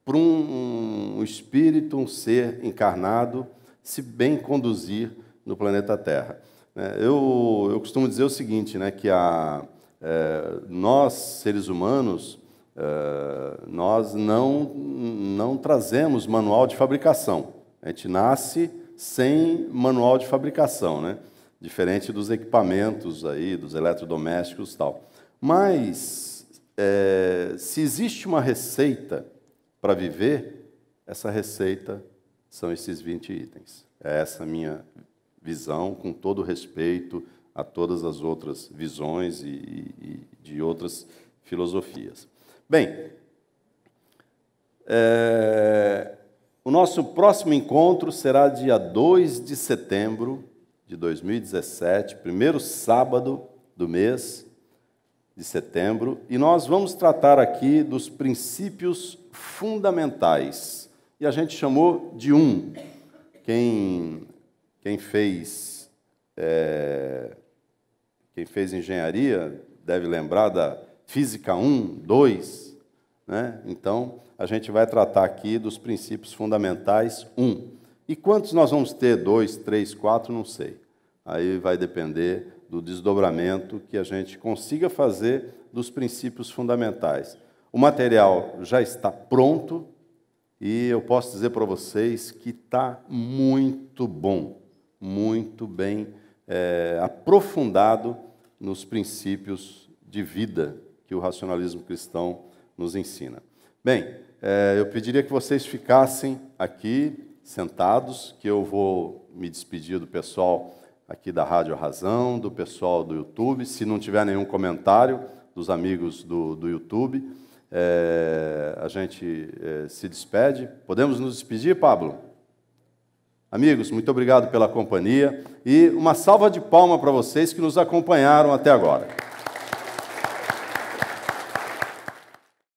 para um espírito, um ser encarnado, se bem conduzir no planeta Terra. Eu costumo dizer o seguinte, né, que nós, seres humanos, nós não trazemos manual de fabricação. A gente nasce sem manual de fabricação, né? diferente dos equipamentos aí, dos eletrodomésticos e tal. Mas, se existe uma receita para viver, essa receita são esses 20 itens. É essa a minha visão, com todo respeito a todas as outras visões e de outras filosofias. Bem, o nosso próximo encontro será dia 2 de setembro de 2017, primeiro sábado do mês de setembro, e nós vamos tratar aqui dos princípios fundamentais. E a gente chamou de um. Quem fez engenharia deve lembrar da Física 1, 2, né? Então, a gente vai tratar aqui dos princípios fundamentais 1. E quantos nós vamos ter? 2, 3, 4, não sei. Aí vai depender do desdobramento que a gente consiga fazer dos princípios fundamentais. O material já está pronto e eu posso dizer para vocês que está muito bom, muito bem aprofundado nos princípios de vida que o racionalismo cristão nos ensina. Bem, eu pediria que vocês ficassem aqui sentados, que eu vou me despedir do pessoal aqui da Rádio Razão, do pessoal do YouTube. Se não tiver nenhum comentário dos amigos do YouTube, a gente se despede. Podemos nos despedir, Pablo? Amigos, muito obrigado pela companhia e uma salva de palmas para vocês que nos acompanharam até agora.